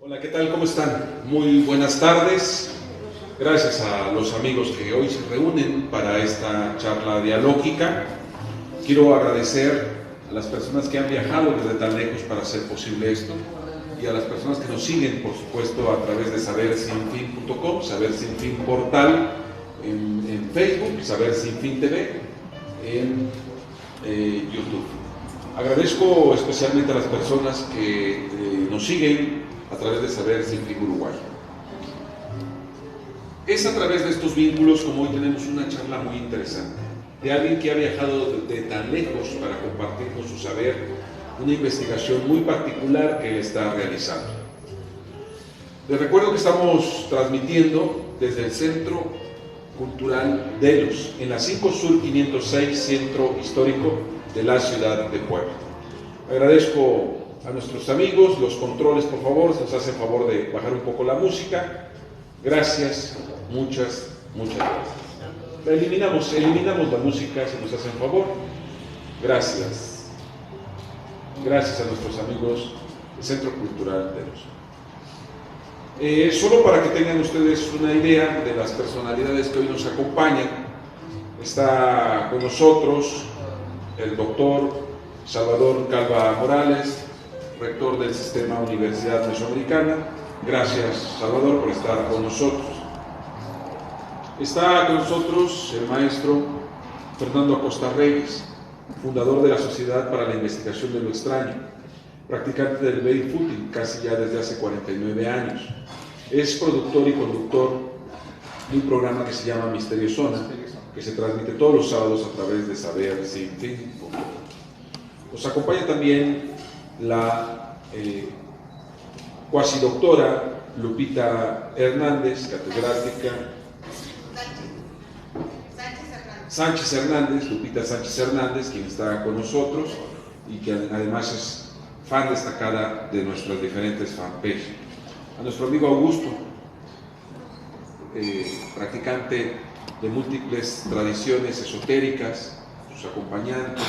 Hola, ¿qué tal? ¿Cómo están? Muy buenas tardes. Gracias a los amigos que hoy se reúnen para esta charla dialógica. Quiero agradecer a las personas que han viajado desde tan lejos para hacer posible esto y a las personas que nos siguen, por supuesto, a través de sabersinfin.com, Saber Sin Fin Portal en Facebook, Saber Sin Fin TV en YouTube. Agradezco especialmente a las personas que nos siguen a través de Saber Sin Fin Uruguay. Es a través de estos vínculos como hoy tenemos una charla muy interesante de alguien que ha viajado de tan lejos para compartirnos su saber, una investigación muy particular que él está realizando. Les recuerdo que estamos transmitiendo desde el Centro Cultural Delos, en la 5 Sur 506, Centro Histórico de la ciudad de Puebla. Agradezco a nuestros amigos, los controles, por favor, se nos hace el favor de bajar un poco la música. Gracias, muchas gracias. Eliminamos la música, si nos hacen favor. Gracias. Gracias a nuestros amigos del Centro Cultural Delos. Solo para que tengan ustedes una idea de las personalidades que hoy nos acompañan, está con nosotros el doctor Salvador Calva Morales, rector del Sistema Universidad Mesoamericana. Gracias, Salvador, por estar con nosotros. Está con nosotros el maestro Fernando Acosta Reyes, fundador de la Sociedad para la Investigación de lo Extraño, practicante del barefooting casi ya desde hace 49 años. Es productor y conductor de un programa que se llama Misterio Zona, que se transmite todos los sábados a través de Saber Sin Fin. Nos acompaña también la cuasi doctora Lupita Hernández, catedrática Sánchez Hernández, Lupita Sánchez Hernández, quien está con nosotros y que además es fan destacada de nuestras diferentes fanpages. A nuestro amigo Augusto, practicante de múltiples tradiciones esotéricas, sus acompañantes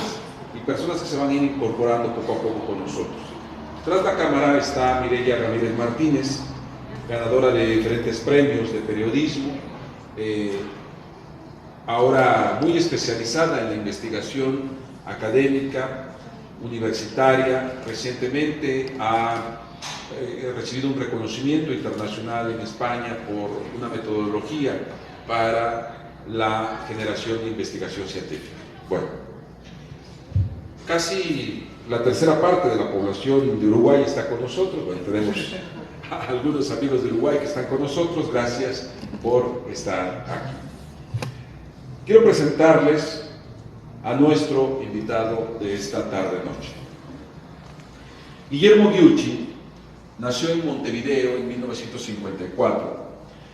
y personas que se van a ir incorporando poco a poco con nosotros. Tras la cámara está Mireya Ramírez Martínez, ganadora de diferentes premios de periodismo, ahora muy especializada en la investigación académica, universitaria. Recientemente ha recibido un reconocimiento internacional en España por una metodología para la generación de investigación científica. Bueno, casi la tercera parte de la población de Uruguay está con nosotros. Bueno, tenemos a algunos amigos de Uruguay que están con nosotros. Gracias por estar aquí. Quiero presentarles a nuestro invitado de esta tarde-noche. Guillermo Giuchi nació en Montevideo en 1954.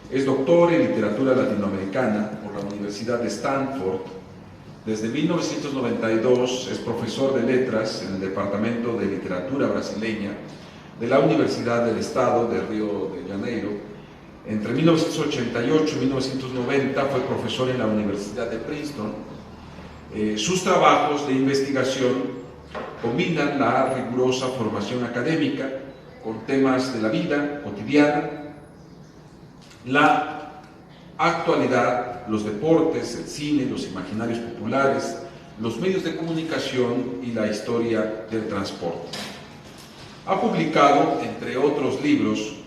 Es doctor en literatura latinoamericana por la Universidad de Stanford. Desde 1992 es profesor de letras en el Departamento de Literatura Brasileña de la Universidad del Estado de Río de Janeiro. Entre 1988 y 1990 fue profesor en la Universidad de Princeton. Sus trabajos de investigación combinan la rigurosa formación académica con temas de la vida cotidiana, la actualidad, los deportes, el cine, los imaginarios populares, los medios de comunicación y la historia del transporte. Ha publicado, entre otros libros,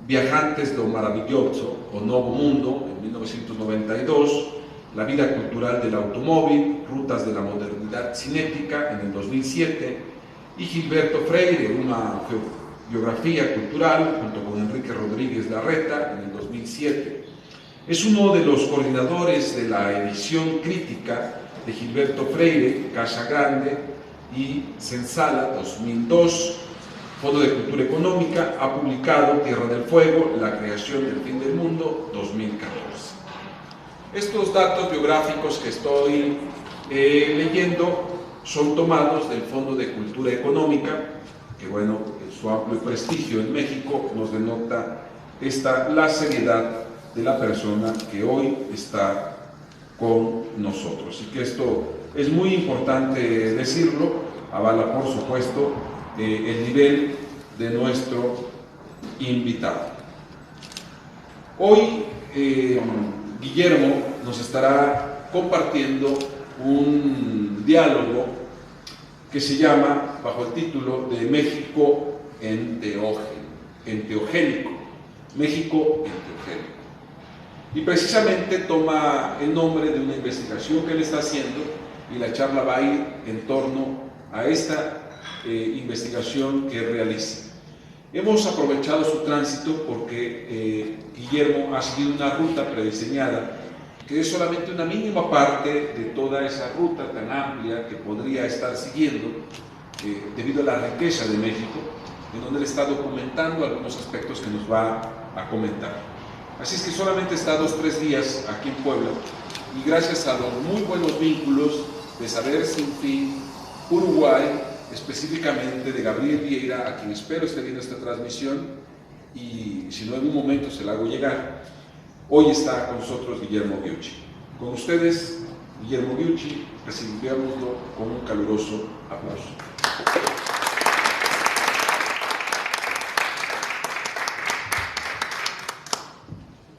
Viajantes do Maravilhoso o Novo Mundo en 1992, La vida cultural del automóvil, Rutas de la modernidad cinética en el 2007 y Gilberto Freire, una biografía cultural junto con Enrique Rodríguez Larreta en el 2007. Es uno de los coordinadores de la edición crítica de Gilberto Freire, Casa Grande y Sensala 2002. Fondo de Cultura Económica ha publicado Tierra del Fuego, La creación del fin del mundo 2014. Estos datos biográficos que estoy leyendo son tomados del Fondo de Cultura Económica, que bueno, su amplio prestigio en México nos denota la seriedad de la persona que hoy está con nosotros. Y que esto es muy importante decirlo, avala por supuesto el nivel de nuestro invitado. Hoy Guillermo nos estará compartiendo un diálogo que se llama, bajo el título de México enteogénico. México enteogénico. Y precisamente toma el nombre de una investigación que él está haciendo, y la charla va a ir en torno a esta investigación que realiza. Hemos aprovechado su tránsito porque Guillermo ha seguido una ruta prediseñada que es solamente una mínima parte de toda esa ruta tan amplia que podría estar siguiendo debido a la riqueza de México, en donde él está documentando algunos aspectos que nos va a comentar. Así es que solamente está 2 o 3 días aquí en Puebla, y gracias a los muy buenos vínculos de Saber Sin Fin Uruguay, específicamente de Gabriel Vieira, a quien espero esté viendo esta transmisión, y si no en un momento se la hago llegar, hoy está con nosotros Guillermo Biucci. Con ustedes, Guillermo Biucci, recibámoslo con un caluroso aplauso.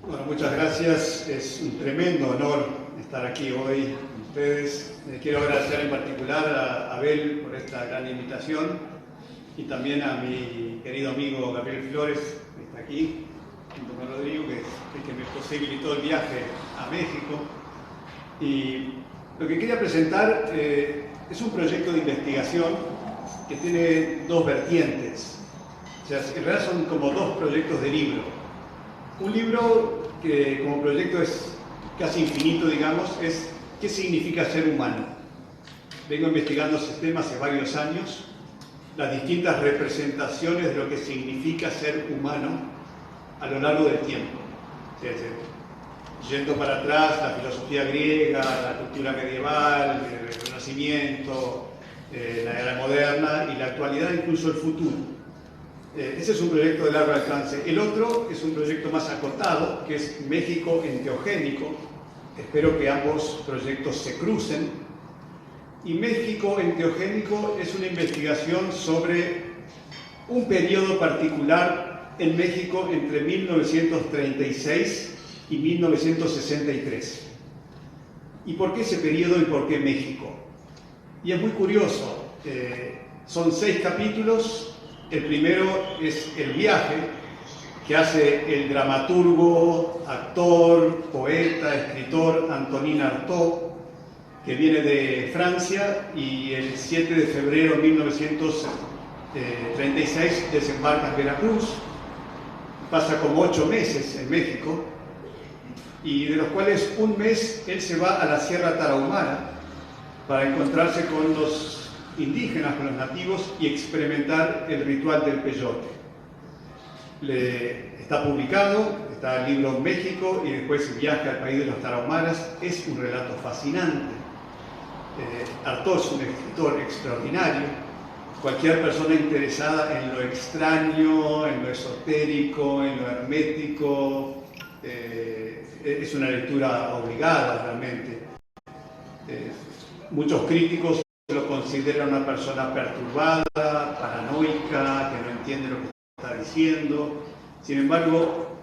Bueno, muchas gracias. Es un tremendo honor estar aquí hoy con ustedes. Quiero agradecer en particular a Abel por esta gran invitación, y también a mi querido amigo Gabriel Flores, que está aquí, junto con Rodrigo, que es el que me posibilitó el viaje a México. Y lo que quería presentar es un proyecto de investigación que tiene 2 vertientes. O sea, en realidad son como 2 proyectos de libro. Un libro que como proyecto es casi infinito, digamos, es ¿qué significa ser humano? Vengo investigando ese tema hace varios años, las distintas representaciones de lo que significa ser humano a lo largo del tiempo. Yendo para atrás, la filosofía griega, la cultura medieval, el Renacimiento, la era moderna y la actualidad, incluso el futuro. Ese es un proyecto de largo alcance. El otro es un proyecto más acotado, que es México enteogénico. Espero que ambos proyectos se crucen. Y México enteogénico es una investigación sobre un periodo particular en México entre 1936 y 1963. ¿Y por qué ese periodo y por qué México? Y es muy curioso. Son 6 capítulos. El primero es el viaje que hace el dramaturgo, actor, poeta, escritor Antonin Artaud, que viene de Francia, y el 7 de febrero de 1936 desembarca en Veracruz. Pasa como 8 meses en México, y de los cuales un mes él se va a la Sierra Tarahumara para encontrarse con los indígenas, con los nativos, y experimentar el ritual del peyote. Está publicado, está el libro México y después Viaje al país de los Tarahumaras. Es un relato fascinante. Artaud es un escritor extraordinario. Cualquier persona interesada en lo extraño, en lo esotérico, en lo hermético, es una lectura obligada realmente. Muchos críticos lo consideran una persona perturbada, paranoica, que no entiende lo que está diciendo. Sin embargo,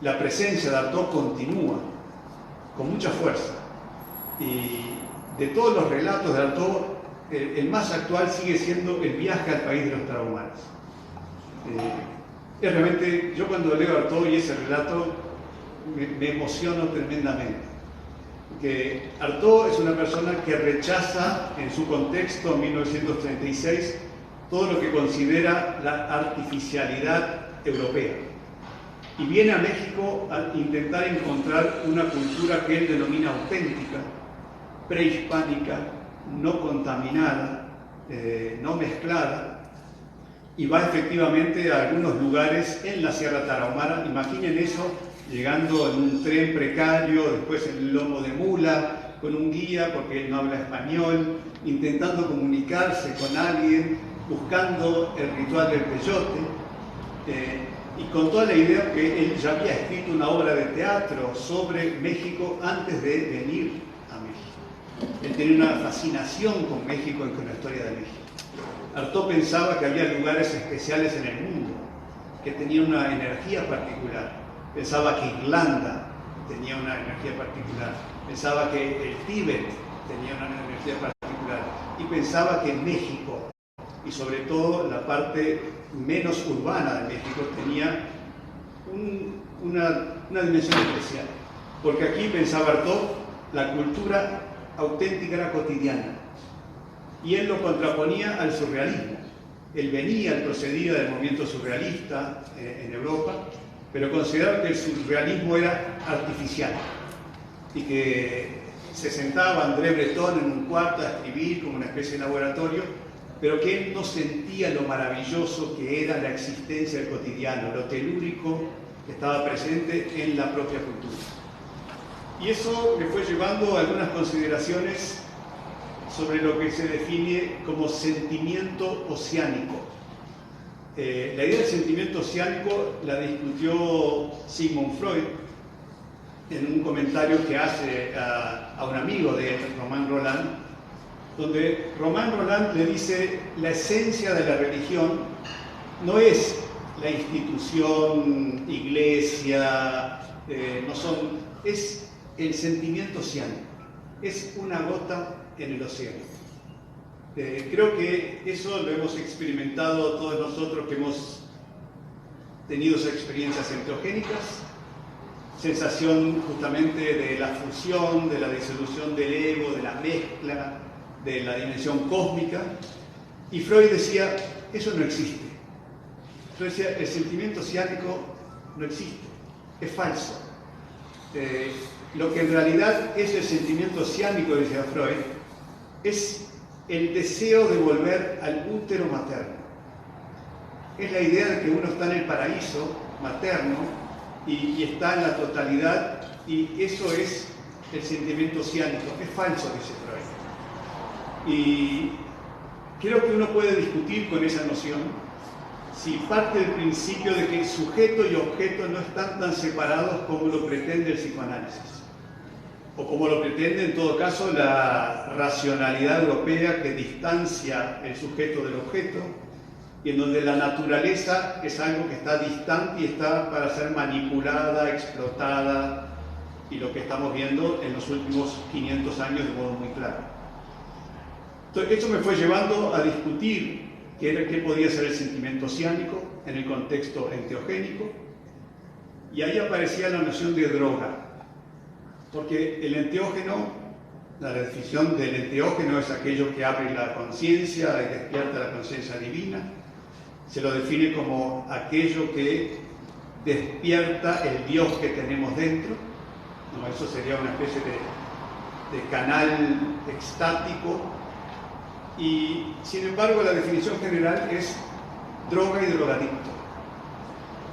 la presencia de Artaud continúa con mucha fuerza. Y de todos los relatos de Artaud, el más actual sigue siendo el viaje al país de los Tarahumaras. Realmente, yo cuando leo Artaud y ese relato, me emociono tremendamente. Que Artaud es una persona que rechaza en su contexto, en 1936, todo lo que considera la artificialidad europea. Y viene a México a intentar encontrar una cultura que él denomina auténtica, prehispánica, no contaminada, no mezclada, y va efectivamente a algunos lugares en la Sierra Tarahumara. Imaginen eso, llegando en un tren precario, después en el lomo de mula, con un guía porque él no habla español, intentando comunicarse con alguien, buscando el ritual del peyote, y con toda la idea que él ya había escrito una obra de teatro sobre México antes de venir a México. Él tenía una fascinación con México y con la historia de México. Artaud pensaba que había lugares especiales en el mundo, que tenían una energía particular. Pensaba que Irlanda tenía una energía particular. Pensaba que el Tíbet tenía una energía particular. Y pensaba que México, y sobre todo la parte menos urbana de México, tenía una dimensión especial. Porque aquí, pensaba Artaud, la cultura auténtica era cotidiana. Y él lo contraponía al surrealismo. Él procedía del movimiento surrealista en Europa, pero consideraba que el surrealismo era artificial y que se sentaba André Breton en un cuarto a escribir como una especie de laboratorio, pero que él no sentía lo maravilloso que era la existencia del cotidiano, lo telúrico que estaba presente en la propia cultura. Y eso me fue llevando a algunas consideraciones sobre lo que se define como sentimiento oceánico. La idea del sentimiento oceánico la discutió Sigmund Freud en un comentario que hace a un amigo de él, Romain Rolland, donde Romain Rolland le dice: la esencia de la religión no es la institución, iglesia, es el sentimiento oceánico, es una gota en el océano. Creo que eso lo hemos experimentado todos nosotros que hemos tenido esas experiencias enteogénicas, sensación justamente de la fusión, de la disolución del ego, de la mezcla, de la dimensión cósmica. Y Freud decía, eso no existe. Freud decía, el sentimiento oceánico no existe, es falso. Lo que en realidad es el sentimiento oceánico, decía Freud, es el deseo de volver al útero materno. Es la idea de que uno está en el paraíso materno y está en la totalidad, y eso es el sentimiento oceánico. Es falso, dice Freud. Y creo que uno puede discutir con esa noción si parte del principio de que sujeto y objeto no están tan separados como lo pretende el psicoanálisis, o como lo pretende en todo caso la racionalidad europea, que distancia el sujeto del objeto, y en donde la naturaleza es algo que está distante y está para ser manipulada, explotada, y lo que estamos viendo en los últimos 500 años de modo muy claro. Entonces, esto me fue llevando a discutir qué podía ser el sentimiento oceánico en el contexto enteogénico, y ahí aparecía la noción de droga. Porque el enteógeno, la definición del enteógeno es aquello que abre la conciencia y despierta la conciencia divina. Se lo define como aquello que despierta el Dios que tenemos dentro. ¿No? Eso sería una especie de canal extático. Y sin embargo la definición general es droga y drogadicto.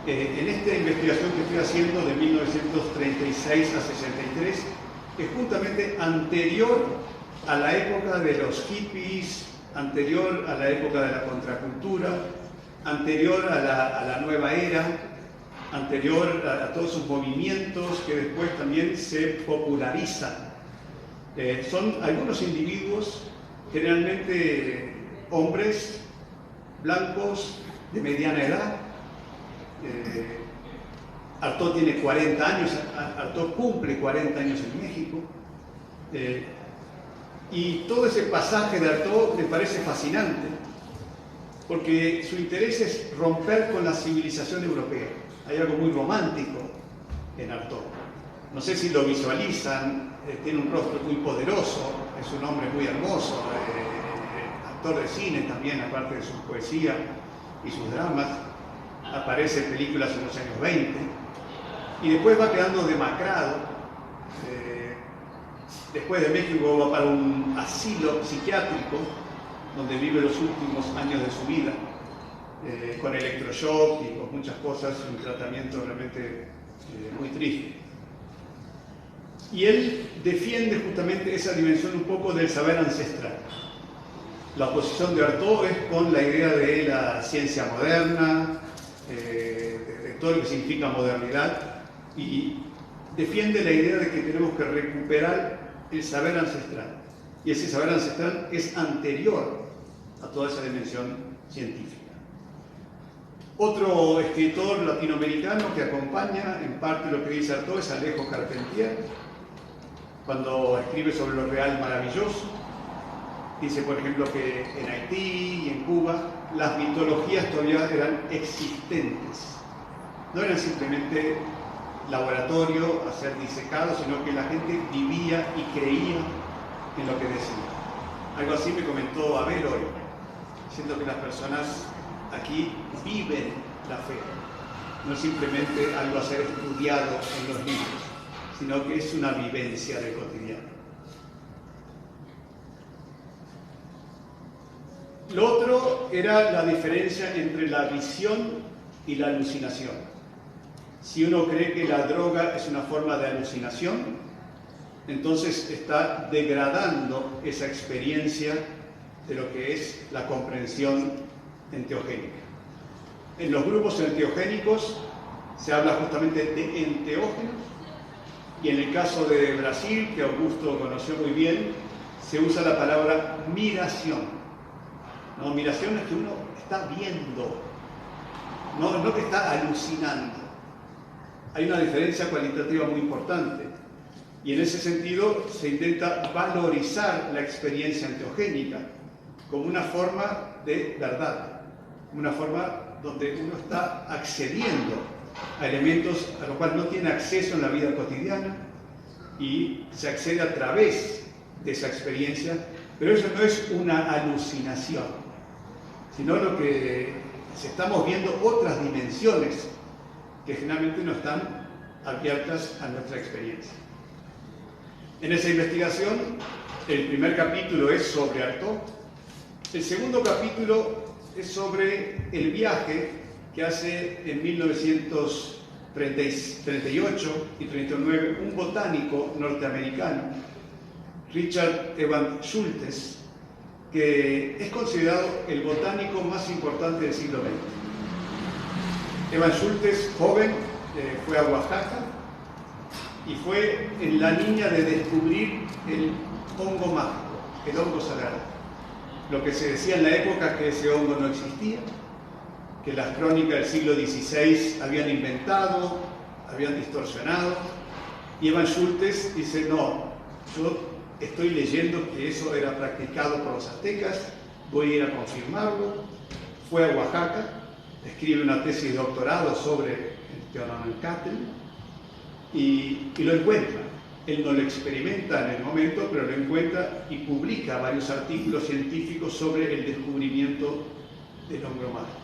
En esta investigación que estoy haciendo de 1936 a 63, es justamente anterior a la época de los hippies, anterior a la época de la contracultura, anterior a la nueva era, anterior a todos esos movimientos que después también se popularizan. Son algunos individuos, generalmente hombres, blancos, de mediana edad. Artaud tiene 40 años, Artaud cumple 40 años en México, y todo ese pasaje de Artaud me parece fascinante, porque su interés es romper con la civilización europea. Hay algo muy romántico en Artaud. No sé si lo visualizan, tiene un rostro muy poderoso, es un hombre muy hermoso, actor de cine también, aparte de su poesía y sus dramas. Aparece en películas en los años 20 y después va quedando demacrado. Después de México va para un asilo psiquiátrico donde vive los últimos años de su vida, con electroshock y con muchas cosas, un tratamiento realmente muy triste. Y él defiende justamente esa dimensión un poco del saber ancestral. La oposición de Artaud es con la idea de la ciencia moderna, de todo lo que significa modernidad, y defiende la idea de que tenemos que recuperar el saber ancestral, y ese saber ancestral es anterior a toda esa dimensión científica. Otro escritor latinoamericano que acompaña en parte lo que dice Artaud es Alejo Carpentier, cuando escribe sobre lo real maravilloso. Dice, por ejemplo, que en Haití y en Cuba las mitologías todavía eran existentes. No eran simplemente laboratorio a ser disecados, sino que la gente vivía y creía en lo que decía. Algo así me comentó Abel hoy, diciendo que las personas aquí viven la fe. No es simplemente algo a ser estudiado en los libros, sino que es una vivencia del cotidiano. Lo otro era la diferencia entre la visión y la alucinación. Si uno cree que la droga es una forma de alucinación, entonces está degradando esa experiencia de lo que es la comprensión enteogénica. En los grupos enteogénicos se habla justamente de enteógenos, y en el caso de Brasil, que Augusto conoció muy bien, se usa la palabra miración. No, miración es que uno está viendo, no que está alucinando. Hay una diferencia cualitativa muy importante, y en ese sentido se intenta valorizar la experiencia enteogénica como una forma de verdad, una forma donde uno está accediendo a elementos a los cuales no tiene acceso en la vida cotidiana, y se accede a través de esa experiencia, pero eso no es una alucinación, sino lo que estamos viendo otras dimensiones que generalmente no están abiertas a nuestra experiencia. En esa investigación, el primer capítulo es sobre Artaud, el segundo capítulo es sobre el viaje que hace en 1938 y 39 un botánico norteamericano, Richard Evans Schultes, que es considerado el botánico más importante del siglo XX. Evans Schultes, joven, fue a Oaxaca y fue en la línea de descubrir el hongo mágico, el hongo sagrado. Lo que se decía en la época es que ese hongo no existía, que las crónicas del siglo XVI habían inventado, habían distorsionado, y Evans Schultes dice, no, yo estoy leyendo que eso era practicado por los aztecas, voy a ir a confirmarlo. Fue a Oaxaca, escribe una tesis de doctorado sobre el Teonancatl y lo encuentra. Él no lo experimenta en el momento, pero lo encuentra y publica varios artículos científicos sobre el descubrimiento del hongo mágico.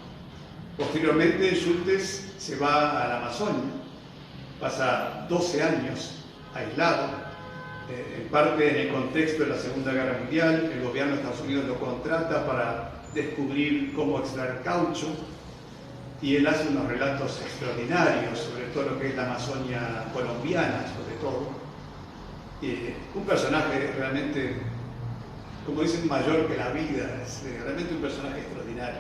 Posteriormente, Schultes se va a la Amazonia, pasa 12 años aislado, en parte en el contexto de la Segunda Guerra Mundial. El gobierno de Estados Unidos lo contrata para descubrir cómo extraer caucho, y él hace unos relatos extraordinarios sobre todo lo que es la Amazonia colombiana, sobre todo. Un personaje realmente, como dicen, mayor que la vida, es realmente un personaje extraordinario.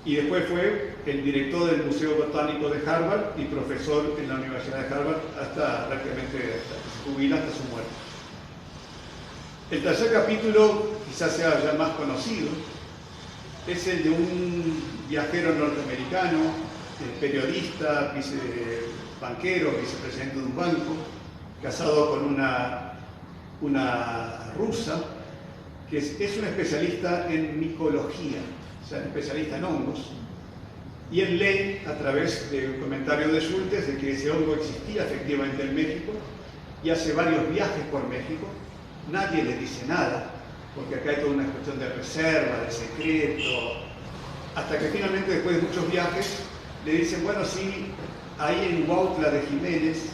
Y después fue el director del Museo Botánico de Harvard y profesor en la Universidad de Harvard hasta prácticamente se jubila, hasta su muerte. El tercer capítulo, quizás sea ya más conocido, es el de un viajero norteamericano, periodista, banquero, vicepresidente de un banco, casado con una rusa, que es un especialista en micología, o sea, especialista en hongos. Y él lee a través de un comentario de Schultes de que ese hongo existía efectivamente en México, y hace varios viajes por México. Nadie le dice nada, porque acá hay toda una cuestión de reserva, de secreto, hasta que finalmente, después de muchos viajes, le dicen, bueno, sí, ahí en Huautla de Jiménez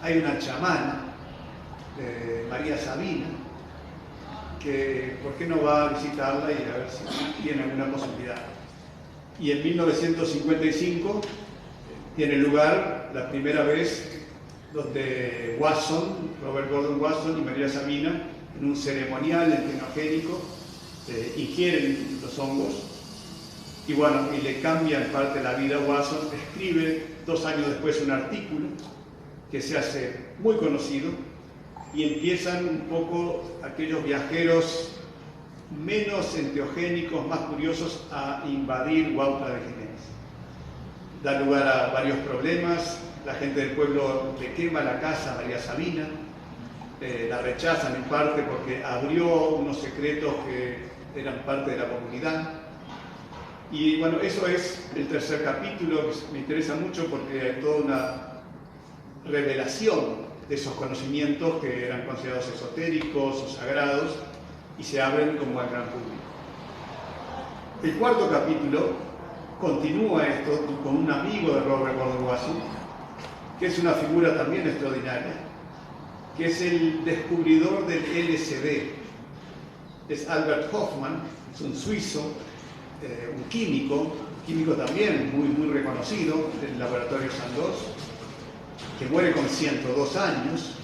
hay una chamana, María Sabina, que por qué no va a visitarla y a ver si tiene alguna posibilidad. Y en 1955 tiene lugar la primera vez donde Watson, Robert Gordon Watson y María Sabina, en un ceremonial enteogénico, ingieren los hongos, y bueno, y le cambia en parte la vida a Watson. Escribe 2 años después un artículo que se hace muy conocido, y empiezan un poco aquellos viajeros menos enteogénicos, más curiosos a invadir Huautla de Jiménez. Da lugar a varios problemas. La gente del pueblo le quema la casa a María Sabina, la rechazan en parte porque abrió unos secretos que eran parte de la comunidad. Y bueno, eso es el tercer capítulo, que me interesa mucho porque hay toda una revelación de esos conocimientos que eran considerados esotéricos o sagrados y se abren como al gran público. El cuarto capítulo continúa esto con un amigo de Robert Gordon Wasson, que es una figura también extraordinaria, que es el descubridor del LSD. Es Albert Hofmann, es un suizo, un químico también muy reconocido del laboratorio Sandoz, que muere con 102 años,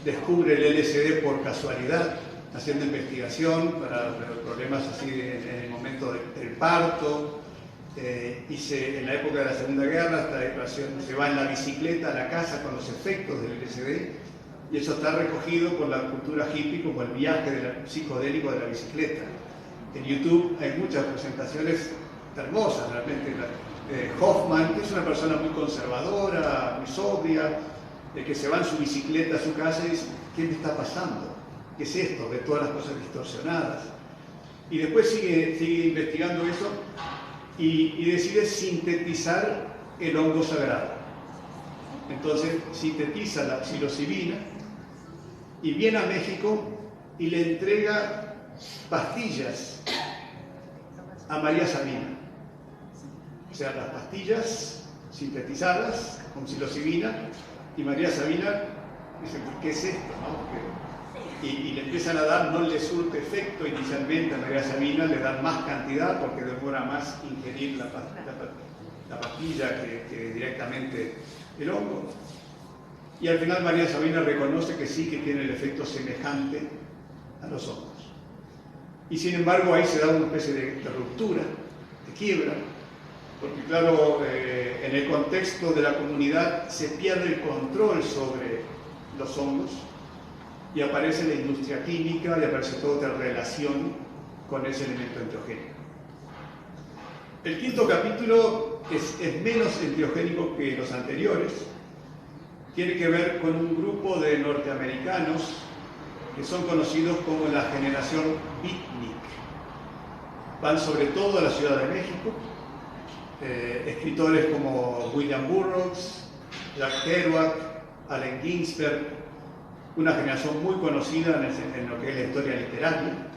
descubre el LSD por casualidad, haciendo investigación para problemas así en el momento del parto, y en la época de la Segunda Guerra se va en la bicicleta a la casa con los efectos del LSD, y eso está recogido por la cultura hippie como el viaje psicodélico de la bicicleta. En YouTube hay muchas presentaciones hermosas, realmente. Hoffman, que es una persona muy conservadora, muy sobria, que se va en su bicicleta a su casa y dice, ¿qué me está pasando? ¿Qué es esto? Ve todas las cosas distorsionadas. Y después sigue investigando eso y decide sintetizar el hongo sagrado. Entonces sintetiza la psilocibina y viene a México y le entrega pastillas a María Sabina. O sea, las pastillas sintetizadas con psilocibina, y María Sabina dice, ¿qué es esto? ¿No? Y le empiezan a dar, no le surte efecto inicialmente a María Sabina, le dan más cantidad porque demora más ingerir la pastilla que directamente el hongo. Y al final María Sabina reconoce que sí, que tiene el efecto semejante a los hongos. Y sin embargo ahí se da una especie de ruptura, de quiebra, porque claro, en el contexto de la comunidad se pierde el control sobre los hongos y aparece la industria química y aparece toda otra relación con ese elemento enteogénico. El quinto capítulo es menos enteogénico que los anteriores. Tiene que ver con un grupo de norteamericanos que son conocidos como la generación beatnik. Van sobre todo a la Ciudad de México. Escritores como William Burroughs, Jack Kerouac, Allen Ginsberg, una generación muy conocida en lo que es la historia literaria,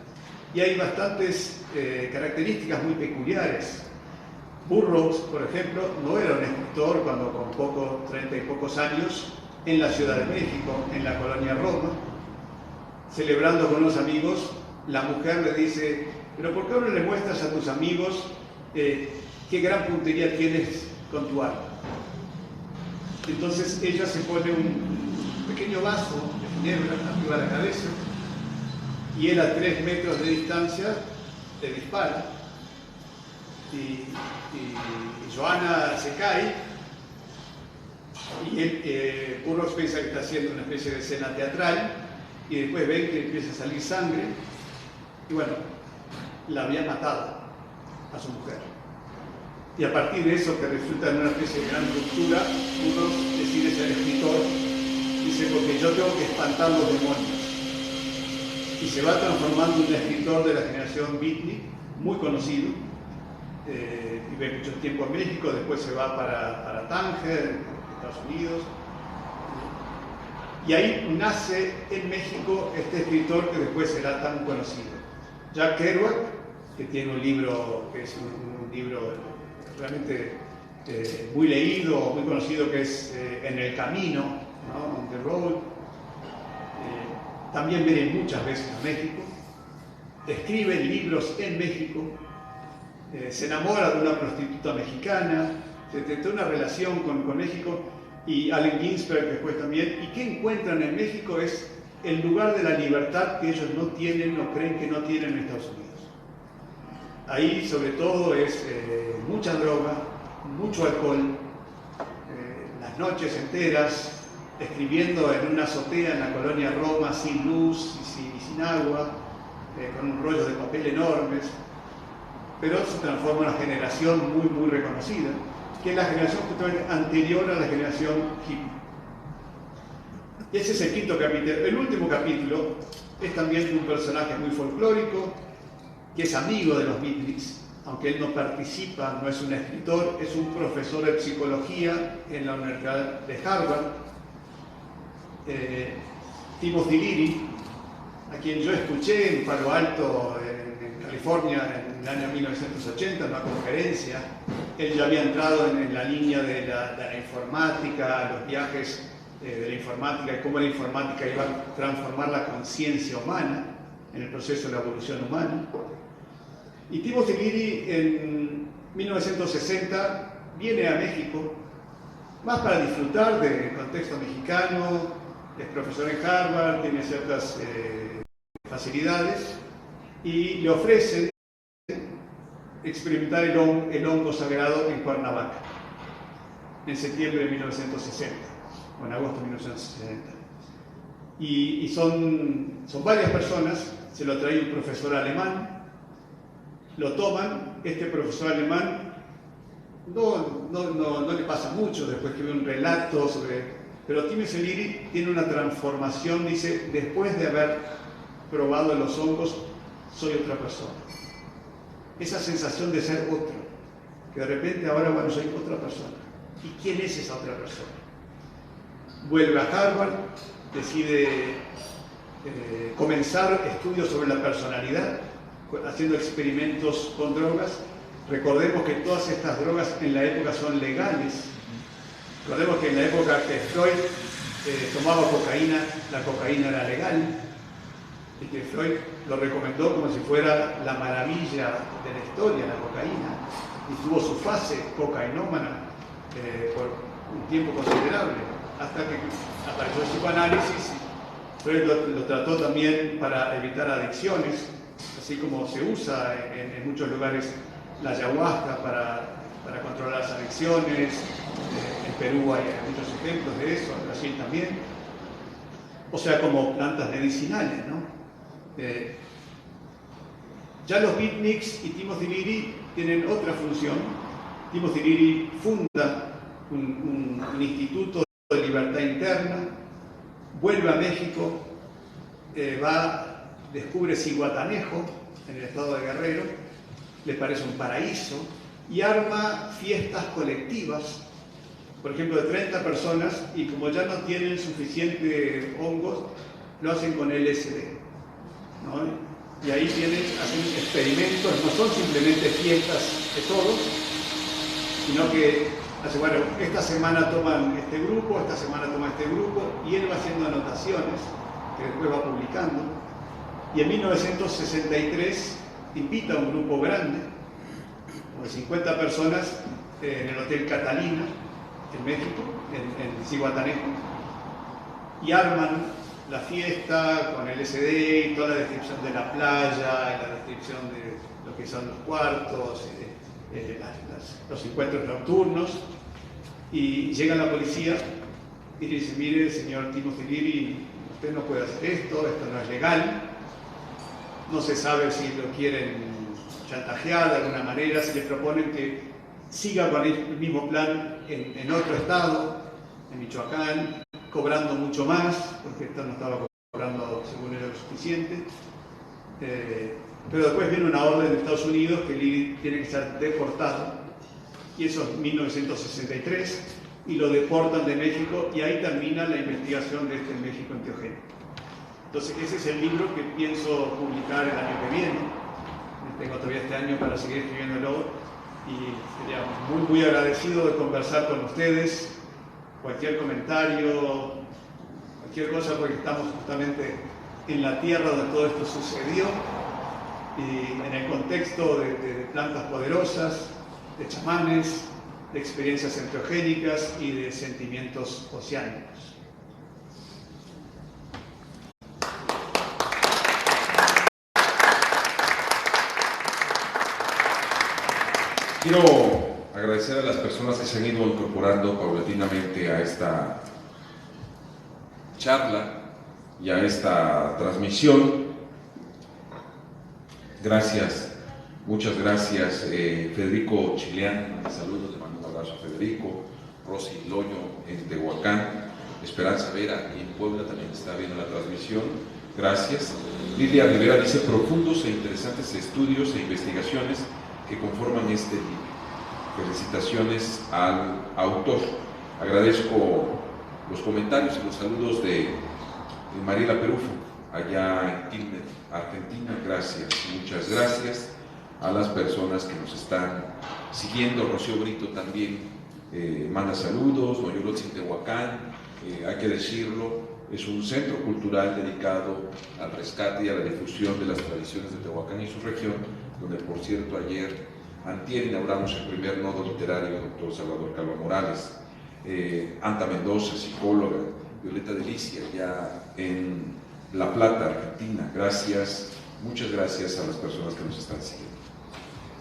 y hay bastantes características muy peculiares. Burroughs, por ejemplo, no era un escritor cuando con 30 y pocos años, en la Ciudad de México, en la colonia Roma, celebrando con unos amigos, la mujer le dice, pero ¿por qué no le muestras a tus amigos qué gran puntería tienes con tu arma? Entonces ella se pone un pequeño vaso de ginebra arriba de la cabeza y él a 3 metros de distancia le dispara y Johanna se cae y él, Burroughs piensa que está haciendo una especie de escena teatral y después ven que empieza a salir sangre y bueno, la había matado a su mujer. Y a partir de eso, que resulta en una especie de gran ruptura, uno decide ser escritor, dice, porque yo tengo que espantar los demonios. Y se va transformando en un escritor de la generación beatnik, muy conocido, vive mucho tiempo en México, después se va para Tánger, Estados Unidos, y ahí nace en México este escritor que después será tan conocido. Jack Kerouac, que tiene un libro, que es un libro realmente muy leído, muy conocido, que es En el Camino, ¿no? On the Road. También viene muchas veces a México, escribe libros en México, se enamora de una prostituta mexicana, se tiene una relación con México, y Allen Ginsberg después también, y que encuentran en México es el lugar de la libertad que ellos no tienen o creen que no tienen en Estados Unidos. Ahí sobre todo es mucha droga, mucho alcohol, las noches enteras, escribiendo en una azotea en la colonia Roma sin luz y sin agua, con rollos de papel enormes, pero se transforma en una generación muy, muy reconocida, que es la generación justamente anterior a la generación hippie. Y ese es el quinto capítulo. El último capítulo es también de un personaje muy folclórico, que es amigo de los beatniks, aunque él no participa, no es un escritor, es un profesor de psicología en la Universidad de Harvard, Timothy Leary, a quien yo escuché en Palo Alto, en California, en el año 1980, en una conferencia. Él ya había entrado en la línea de la informática, los viajes de la informática y cómo la informática iba a transformar la conciencia humana en el proceso de la evolución humana. Y Timothy Leary en 1960 viene a México, más para disfrutar del contexto mexicano, es profesor en Harvard, tiene ciertas facilidades, y le ofrecen experimentar el hongo sagrado en Cuernavaca, en septiembre de 1960, o en agosto de 1960. Y son varias personas, se lo trae un profesor alemán, lo toman, este profesor alemán no le pasa mucho después que ve un relato sobre... Pero Timothy Leary tiene una transformación, dice, después de haber probado los hongos, soy otra persona. Esa sensación de ser otro, que de repente ahora, bueno, soy otra persona. ¿Y quién es esa otra persona? Vuelve a Harvard, decide comenzar estudios sobre la personalidad, haciendo experimentos con drogas. Recordemos que todas estas drogas en la época son legales. Recordemos que en la época que Freud tomaba cocaína, la cocaína era legal, y que Freud lo recomendó como si fuera la maravilla de la historia, la cocaína, y tuvo su fase cocainómana por un tiempo considerable, hasta que apareció el psicoanálisis. Freud lo trató también para evitar adicciones, así como se usa en muchos lugares la ayahuasca para controlar las adicciones. En Perú hay muchos ejemplos de eso, en Brasil también. O sea, como plantas medicinales, ¿no? Ya los beatniks y Timothy Leary tienen otra función. Timothy Leary funda un instituto de libertad interna, vuelve a México, descubre Zihuatanejo en el estado de Guerrero, le parece un paraíso y arma fiestas colectivas, por ejemplo, de 30 personas, y como ya no tienen suficiente hongos, lo hacen con LSD, ¿no? Y ahí hacen experimentos, no son simplemente fiestas de todos, sino que hacen, bueno, esta semana toman este grupo, esta semana toman este grupo, y él va haciendo anotaciones que después va publicando. Y en 1963 invita a un grupo grande, como de 50 personas, en el Hotel Catalina, en México, en Zihuatanejo, y arman la fiesta con LSD y toda la descripción de la playa y la descripción de lo que son los cuartos, los encuentros nocturnos, y llega la policía y dice: mire, señor Timothy Leary, usted no puede hacer esto no es legal. No se sabe si lo quieren chantajear de alguna manera, si le proponen que siga con el mismo plan en otro estado, en Michoacán, cobrando mucho más, porque esto no estaba cobrando según él lo suficiente. Pero después viene una orden de Estados Unidos que Leary tiene que ser deportado, y eso es 1963, y lo deportan de México, y ahí termina la investigación de este México enteogénico. Entonces ese es el libro que pienso publicar el año que viene. Tengo todavía este año para seguir escribiéndolo, y sería muy, muy agradecido de conversar con ustedes. Cualquier comentario, cualquier cosa, porque estamos justamente en la tierra donde todo esto sucedió, y en el contexto de plantas poderosas, de chamanes, de experiencias enteogénicas y de sentimientos oceánicos. Quiero agradecer a las personas que se han ido incorporando paulatinamente a esta charla y a esta transmisión. Gracias, muchas gracias. Federico Chileán, saludos, le mando un abrazo a Federico. Rosy Loño en Tehuacán. Esperanza Vera en Puebla también está viendo la transmisión. Gracias. Lilia Rivera dice: profundos e interesantes estudios e investigaciones que conforman este libro. Felicitaciones al autor. Agradezco los comentarios y los saludos de Mariela Perufo, allá en Quilmes, Argentina. Gracias, muchas gracias a las personas que nos están siguiendo. Rocío Brito también manda saludos. Noyolotzi, Tehuacán, hay que decirlo, es un centro cultural dedicado al rescate y a la difusión de las tradiciones de Tehuacán y su región, donde, por cierto, antier inauguramos el primer nodo literario, doctor Salvador Calva Morales. Anta Mendoza, psicóloga. Violeta Delicia, ya en La Plata, Argentina. Gracias, muchas gracias a las personas que nos están siguiendo.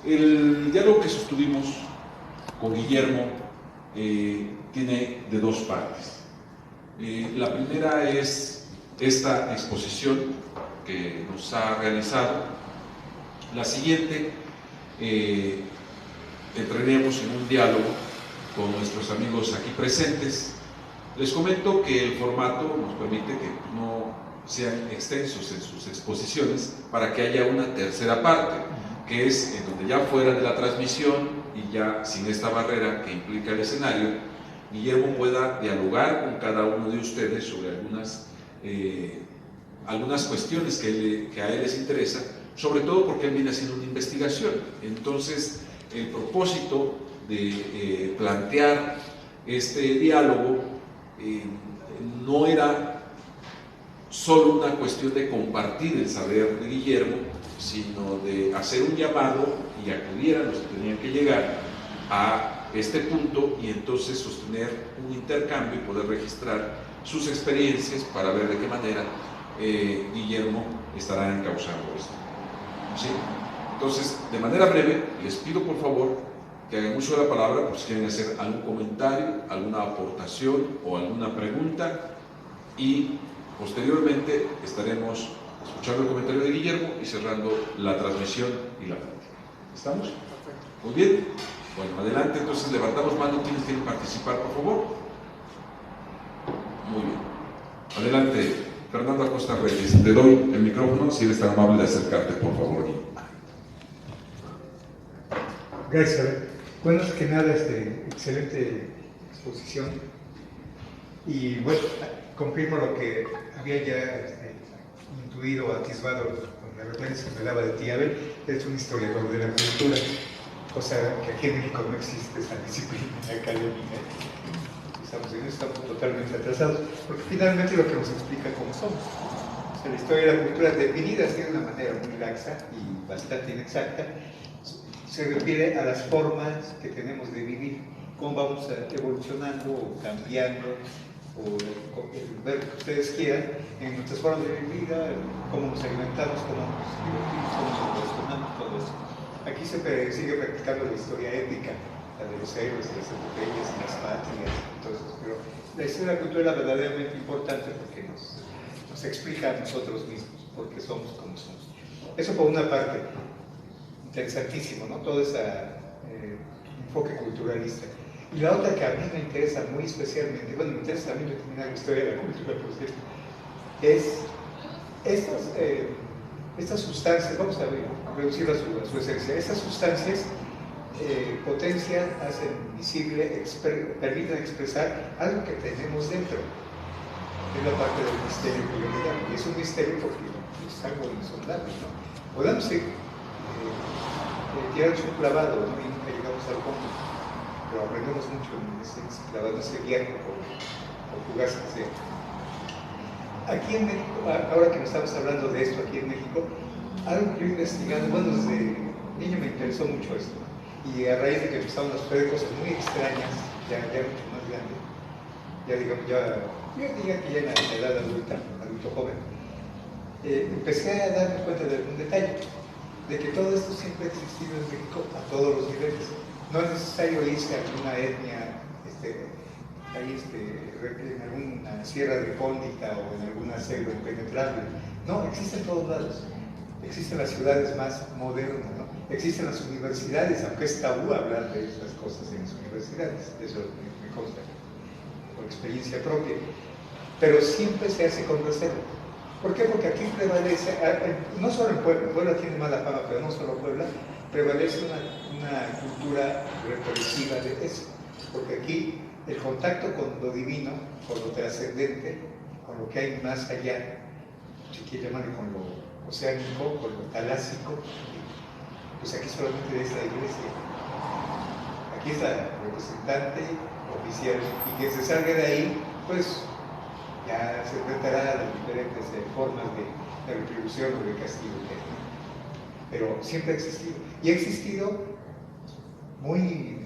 El diálogo que sostuvimos con Guillermo tiene de dos partes. La primera es esta exposición que nos ha realizado. La siguiente, entraremos en un diálogo con nuestros amigos aquí presentes. Les comento que el formato nos permite que no sean extensos en sus exposiciones para que haya una tercera parte, que es en donde ya fuera de la transmisión y ya sin esta barrera que implica el escenario, Guillermo pueda dialogar con cada uno de ustedes sobre algunas cuestiones que a él les interesa, sobre todo porque él viene haciendo una investigación. Entonces, el propósito de plantear este diálogo no era solo una cuestión de compartir el saber de Guillermo, sino de hacer un llamado y acudir a los que tenían que llegar a este punto y entonces sostener un intercambio y poder registrar sus experiencias para ver de qué manera Guillermo estará encauzando esto. ¿Sí? Entonces, de manera breve, les pido por favor que hagan uso de la palabra por si quieren hacer algún comentario, alguna aportación o alguna pregunta, y posteriormente estaremos escuchando el comentario de Guillermo y cerrando la transmisión y la plática. ¿Estamos? Muy bien. Bueno, adelante, entonces levantamos mano. ¿Quiénes quieren participar, por favor? Muy bien. Adelante, Fernando Acosta Reyes. Te doy el micrófono, si eres tan amable de acercarte, por favor, Guillermo. Gracias. Bueno, es que nada, excelente exposición. Y bueno, confirmo lo que había ya intuido, atisbado con la referencia que me daba de ti, Abel. Es un historiador de la cultura, cosa que aquí en México no existe esa disciplina académica. Estamos totalmente atrasados, porque finalmente lo que nos explica cómo somos. O sea, la historia de la cultura, definida así de una manera muy laxa y bastante inexacta, se refiere a las formas que tenemos de vivir, cómo vamos evolucionando o cambiando, o el verbo que ustedes quieran, en nuestras formas de vivir, cómo nos alimentamos, cómo nos divertimos, cómo nos relacionamos, todo eso. Aquí se sigue practicando la historia épica, la de los héroes, de las epopeyas, y las patrias, entonces, pero la historia de la cultura es verdaderamente importante porque nos explica a nosotros mismos por qué somos como somos. Eso por una parte. Interesantísimo, ¿no? Todo ese enfoque culturalista. Y la otra que a mí me interesa muy especialmente, bueno, me interesa también determinar la historia de la cultura, por cierto, es estas sustancias, vamos a reducirlo a su esencia, estas sustancias potencian, hacen visible, permiten expresar algo que tenemos dentro. Es la parte del misterio que yo le llamo, y es un misterio porque es algo insondable, ¿no? Podemos tirarnos un clavado, ¿no? Y nunca llegamos al fondo, pero aprendemos mucho en ese clavado, ese viaje por fugaz que sea. Aquí en México, ahora que nos estamos hablando de esto aquí en México, algo que yo he investigado, bueno, desde niño me interesó mucho esto, y a raíz de que empezaron a suceder cosas muy extrañas, ya mucho más grande, ya digamos, yo diría que ya en la edad adulto joven, empecé a darme cuenta de algún detalle, de que todo esto siempre ha existido en México a todos los niveles. No es necesario irse a alguna etnia, en alguna sierra recóndita o en alguna selva impenetrable. No, existe en todos lados. existen las ciudades más modernas, ¿no? Existen las universidades, aunque es tabú hablar de estas cosas en las universidades, eso me consta por experiencia propia, pero siempre se hace con reserva. ¿Por qué? Porque aquí prevalece, no solo en Puebla, Puebla tiene mala fama, pero no solo Puebla, prevalece una cultura represiva de eso, porque aquí el contacto con lo divino, con lo trascendente, con lo que hay más allá, si quiere llamarle con lo oceánico, con lo talásico, pues aquí solamente es la iglesia. Aquí es la representante oficial, y quien se salga de ahí, pues ya se enfrentará a las diferentes formas de retribución o de castigo que hay. Pero siempre ha existido, y ha existido muy,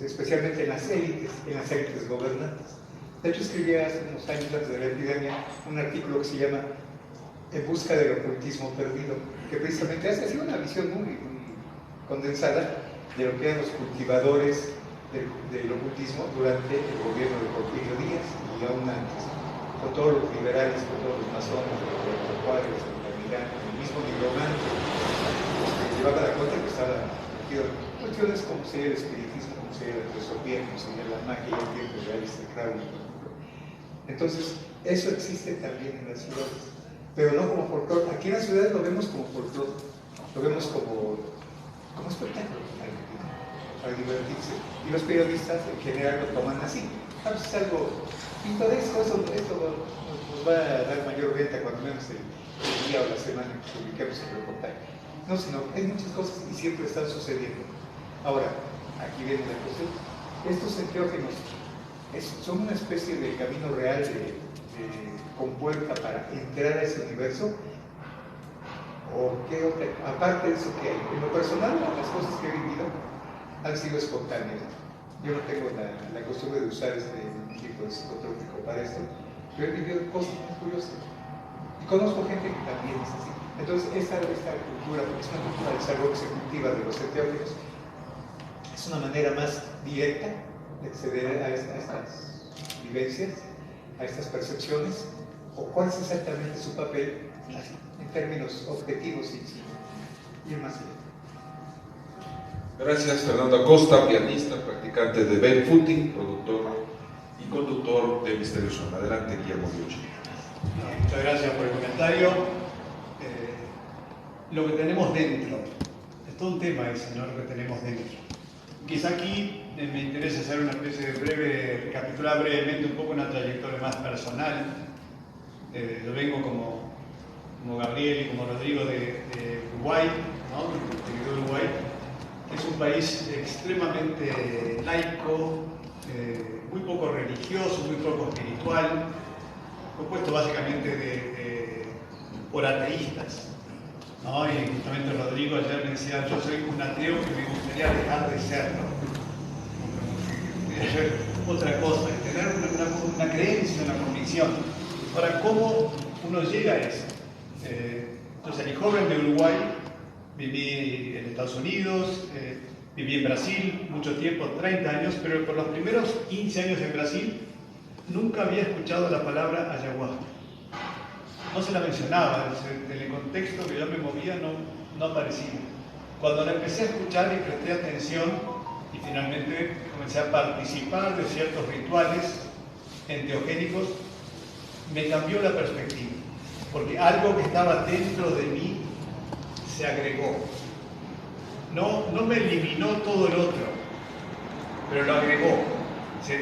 especialmente en las élites gobernantes. De hecho, escribí hace unos años antes de la epidemia un artículo que se llama En busca del ocultismo perdido, que precisamente hace así una visión muy condensada de lo que eran los cultivadores del ocultismo durante el gobierno de Porfirio Díaz y aún antes, con todos los liberales, con todos los masones, los Roberto Juárez, los Altamirano, el mismo nigromante, que llevaba la cuenta que estaba metido en cuestiones como sería el espiritismo, como sería la teosofía, como sería la magia y el tiempo de Aleister Crowley. Entonces, eso existe también en las ciudades, pero no como folclore. Aquí en las ciudades lo vemos como folclore, lo vemos como espectáculo, para divertirse. Y los periodistas en general lo toman así. Es algo pintoresco, esto nos va a dar mayor venta cuando menos el día o la semana en que publiquemos el reportaje. No, sino hay muchas cosas y siempre están sucediendo. Ahora, aquí viene la cuestión. Estos enteógenos son una especie de camino real de compuerta para entrar a ese universo. ¿O qué otra? Aparte de eso que hay. En lo personal, las cosas que he vivido han sido espontáneas. Yo no tengo la costumbre de usar este tipo de psicotrópico para esto, pero he vivido cosas muy curiosas. Y conozco gente que también es así. Entonces, esta cultura, porque es una cultura de salud que se cultiva de los enteógenos, es una manera más directa de acceder a estas vivencias, a estas percepciones, o cuál es exactamente su papel en términos objetivos y ir más allá. Gracias, Fernando Acosta, pianista, practicante de barefooting, productor y conductor de Misterio Son. Adelante, Guillermo Biucci. Muchas gracias por el comentario. Lo que tenemos dentro, es todo un tema ese, ¿no? Lo que tenemos dentro. Quizá aquí me interesa hacer una especie de recapitular brevemente un poco una trayectoria más personal. Yo vengo como Gabriel y como Rodrigo de Uruguay, ¿no? De Uruguay, que es un país extremadamente laico, muy poco religioso, muy poco espiritual, compuesto básicamente por ateístas, ¿no? Y justamente Rodrigo ayer me decía, yo soy un ateo que me gustaría dejar de serlo. Quería hacer otra cosa, tener una creencia, una convicción. Ahora, ¿cómo uno llega a eso? Entonces, el joven de Uruguay, viví en Estados Unidos, viví en Brasil mucho tiempo, 30 años, pero por los primeros 15 años en Brasil nunca había escuchado la palabra ayahuasca. No se la mencionaba, en el contexto que yo me movía no aparecía. Cuando la empecé a escuchar y presté atención y finalmente comencé a participar de ciertos rituales enteogénicos, me cambió la perspectiva, porque algo que estaba dentro de mí se agregó. No me eliminó todo el otro, pero lo agregó. O sea,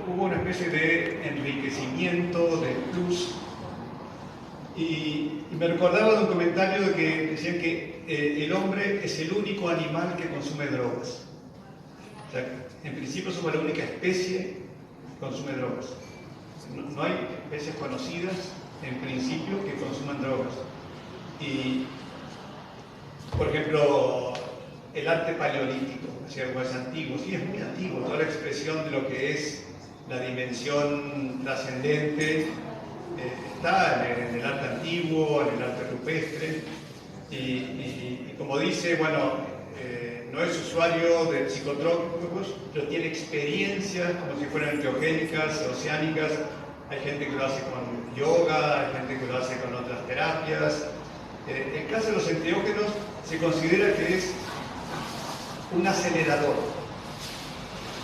hubo una especie de enriquecimiento, de plus. Y me recordaba de un comentario de que decían que el hombre es el único animal que consume drogas. O sea, en principio somos la única especie que consume drogas. No hay especies conocidas, en principio, que consuman drogas. Y, por ejemplo, el arte paleolítico, algo es antiguo, sí, es muy antiguo, toda la expresión de lo que es la dimensión trascendente está en el arte antiguo, en el arte rupestre, y como dice, bueno, no es usuario de psicotrópicos, pero tiene experiencias como si fueran enteogénicas, oceánicas. Hay gente que lo hace con yoga, hay gente que lo hace con otras terapias, El caso de los enteógenos se considera que es un acelerador,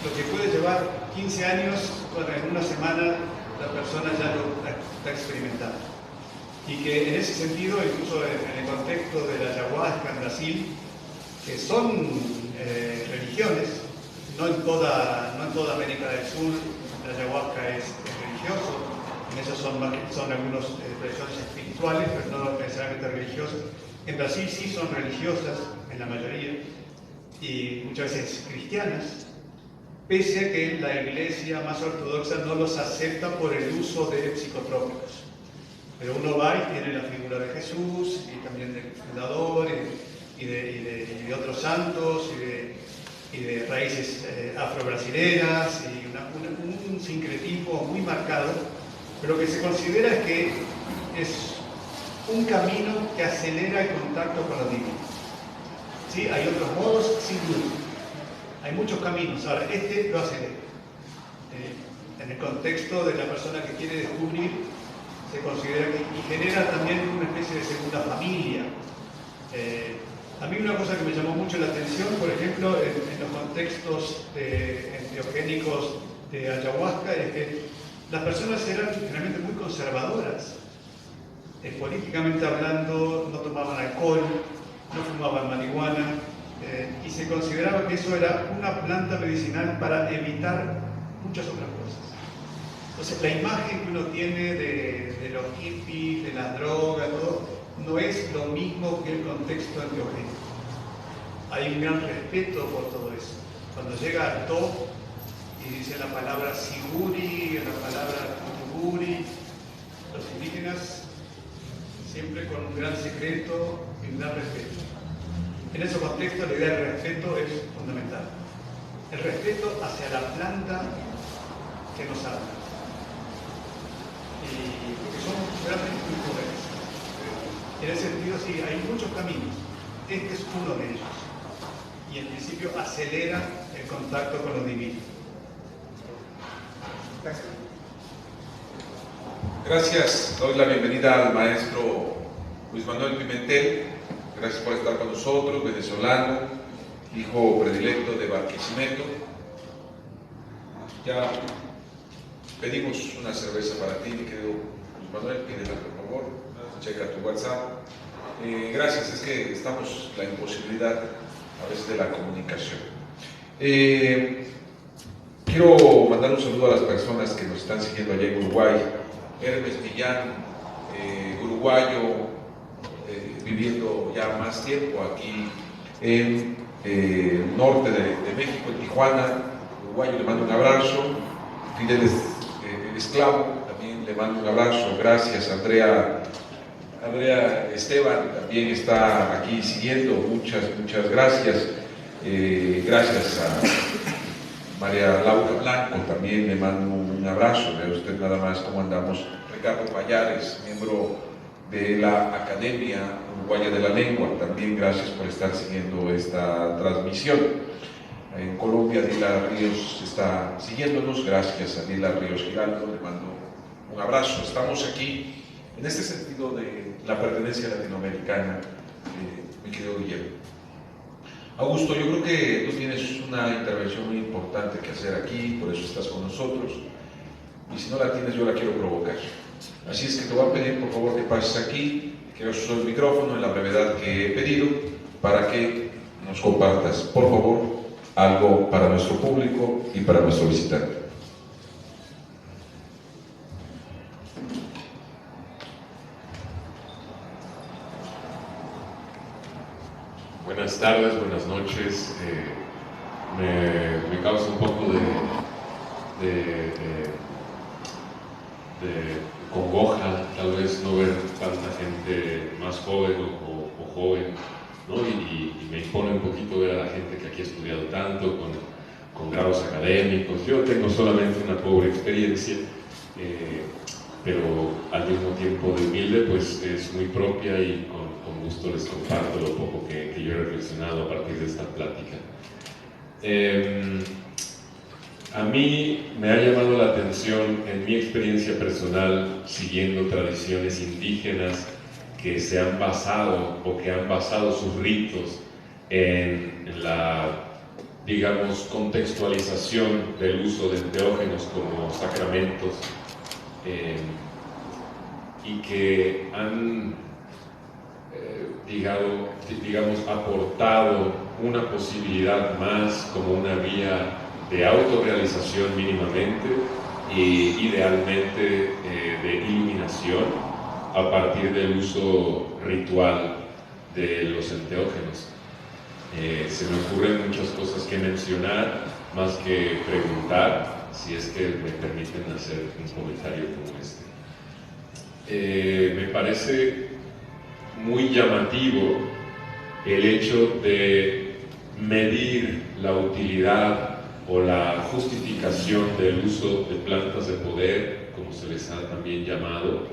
lo que puede llevar 15 años, cuando en una semana la persona ya lo está experimentando. Y que en ese sentido, incluso en el contexto de la ayahuasca en Brasil, que son religiones, no en toda América del Sur la ayahuasca es religioso, en eso son algunas tradiciones espirituales, pero no necesariamente religiosas. En Brasil sí son religiosas, en la mayoría, y muchas veces cristianas, pese a que la iglesia más ortodoxa no los acepta por el uso de psicotrópicos. Pero uno va y tiene la figura de Jesús, y también del fundador, y de otros santos, y de raíces afro-brasileras, y un sincretismo muy marcado, pero lo que se considera es que es un camino que acelera el contacto con lo divino. ¿Sí? Hay otros modos, sin duda. Hay muchos caminos. Ahora, este lo acelera. En el contexto de la persona que quiere descubrir, se considera que y genera también una especie de segunda familia. A mí una cosa que me llamó mucho la atención, por ejemplo, en los contextos enteogénicos de ayahuasca, es que las personas eran generalmente muy conservadoras. Políticamente hablando, no tomaban alcohol, no fumaban marihuana, y se consideraba que eso era una planta medicinal para evitar muchas otras cosas. Entonces, la imagen que uno tiene de los hippies, de las drogas, todo, no es lo mismo que el contexto enteogénico. Hay un gran respeto por todo eso. Cuando llega al top y dice la palabra siguri, la palabra kutuguri, los indígenas siempre con un gran secreto y un gran respeto. En ese contexto la idea del respeto es fundamental. El respeto hacia la planta que nos habla. Y porque son realmente muy jóvenes. En ese sentido, sí, hay muchos caminos. Este es uno de ellos. Y en principio acelera el contacto con lo divino. Gracias, doy la bienvenida al maestro Luis Manuel Pimentel. Gracias por estar con nosotros, venezolano, hijo predilecto de Barquisimeto. Ya pedimos una cerveza para ti, mi querido Luis Manuel, pídela por favor, checa tu WhatsApp. Gracias, es que estamos la imposibilidad a veces de la comunicación. Quiero mandar un saludo a las personas que nos están siguiendo allá en Uruguay. Hermes Millán, uruguayo, viviendo ya más tiempo aquí en el norte de México, en Tijuana, uruguayo, le mando un abrazo. Fidel Esclavo, también le mando un abrazo. Gracias, Andrea Esteban, también está aquí siguiendo. Muchas gracias. Gracias a María Laura Blanco, también le mando un abrazo. Vea usted nada más cómo andamos. Ricardo Payares, miembro de la Academia Uruguaya de la Lengua, también gracias por estar siguiendo esta transmisión. En Colombia, Dila Ríos está siguiéndonos. Gracias a Dila Ríos Giraldo, le mando un abrazo. Estamos aquí en este sentido de la pertenencia latinoamericana, mi querido Guillermo. Augusto, yo creo que tú tienes una intervención muy importante que hacer aquí, por eso estás con nosotros, y si no la tienes yo la quiero provocar. Así es que te voy a pedir por favor que pases aquí, que uses el micrófono en la brevedad que he pedido, para que nos compartas, por favor, algo para nuestro público y para nuestro visitante. Buenas tardes, buenas noches. Me causa un poco de congoja, tal vez no ver tanta gente más joven o joven, ¿no? Y me impone un poquito ver a la gente que aquí ha estudiado tanto, con grados académicos. Yo tengo solamente una pobre experiencia, pero al mismo tiempo de humilde, pues es muy propia, y con gusto les comparto lo poco que yo he reflexionado a partir de esta plática. A mí me ha llamado la atención, en mi experiencia personal, siguiendo tradiciones indígenas, que se han basado o que han basado sus ritos en la, digamos, contextualización del uso de enteógenos como sacramentos, y que han, digamos, aportado una posibilidad más como una vía de autorrealización mínimamente y idealmente de iluminación a partir del uso ritual de los enteógenos. Se me ocurren muchas cosas que mencionar, más que preguntar, si es que me permiten hacer un comentario como este. Me parece muy llamativo el hecho de medir la utilidad o la justificación del uso de plantas de poder, como se les ha también llamado,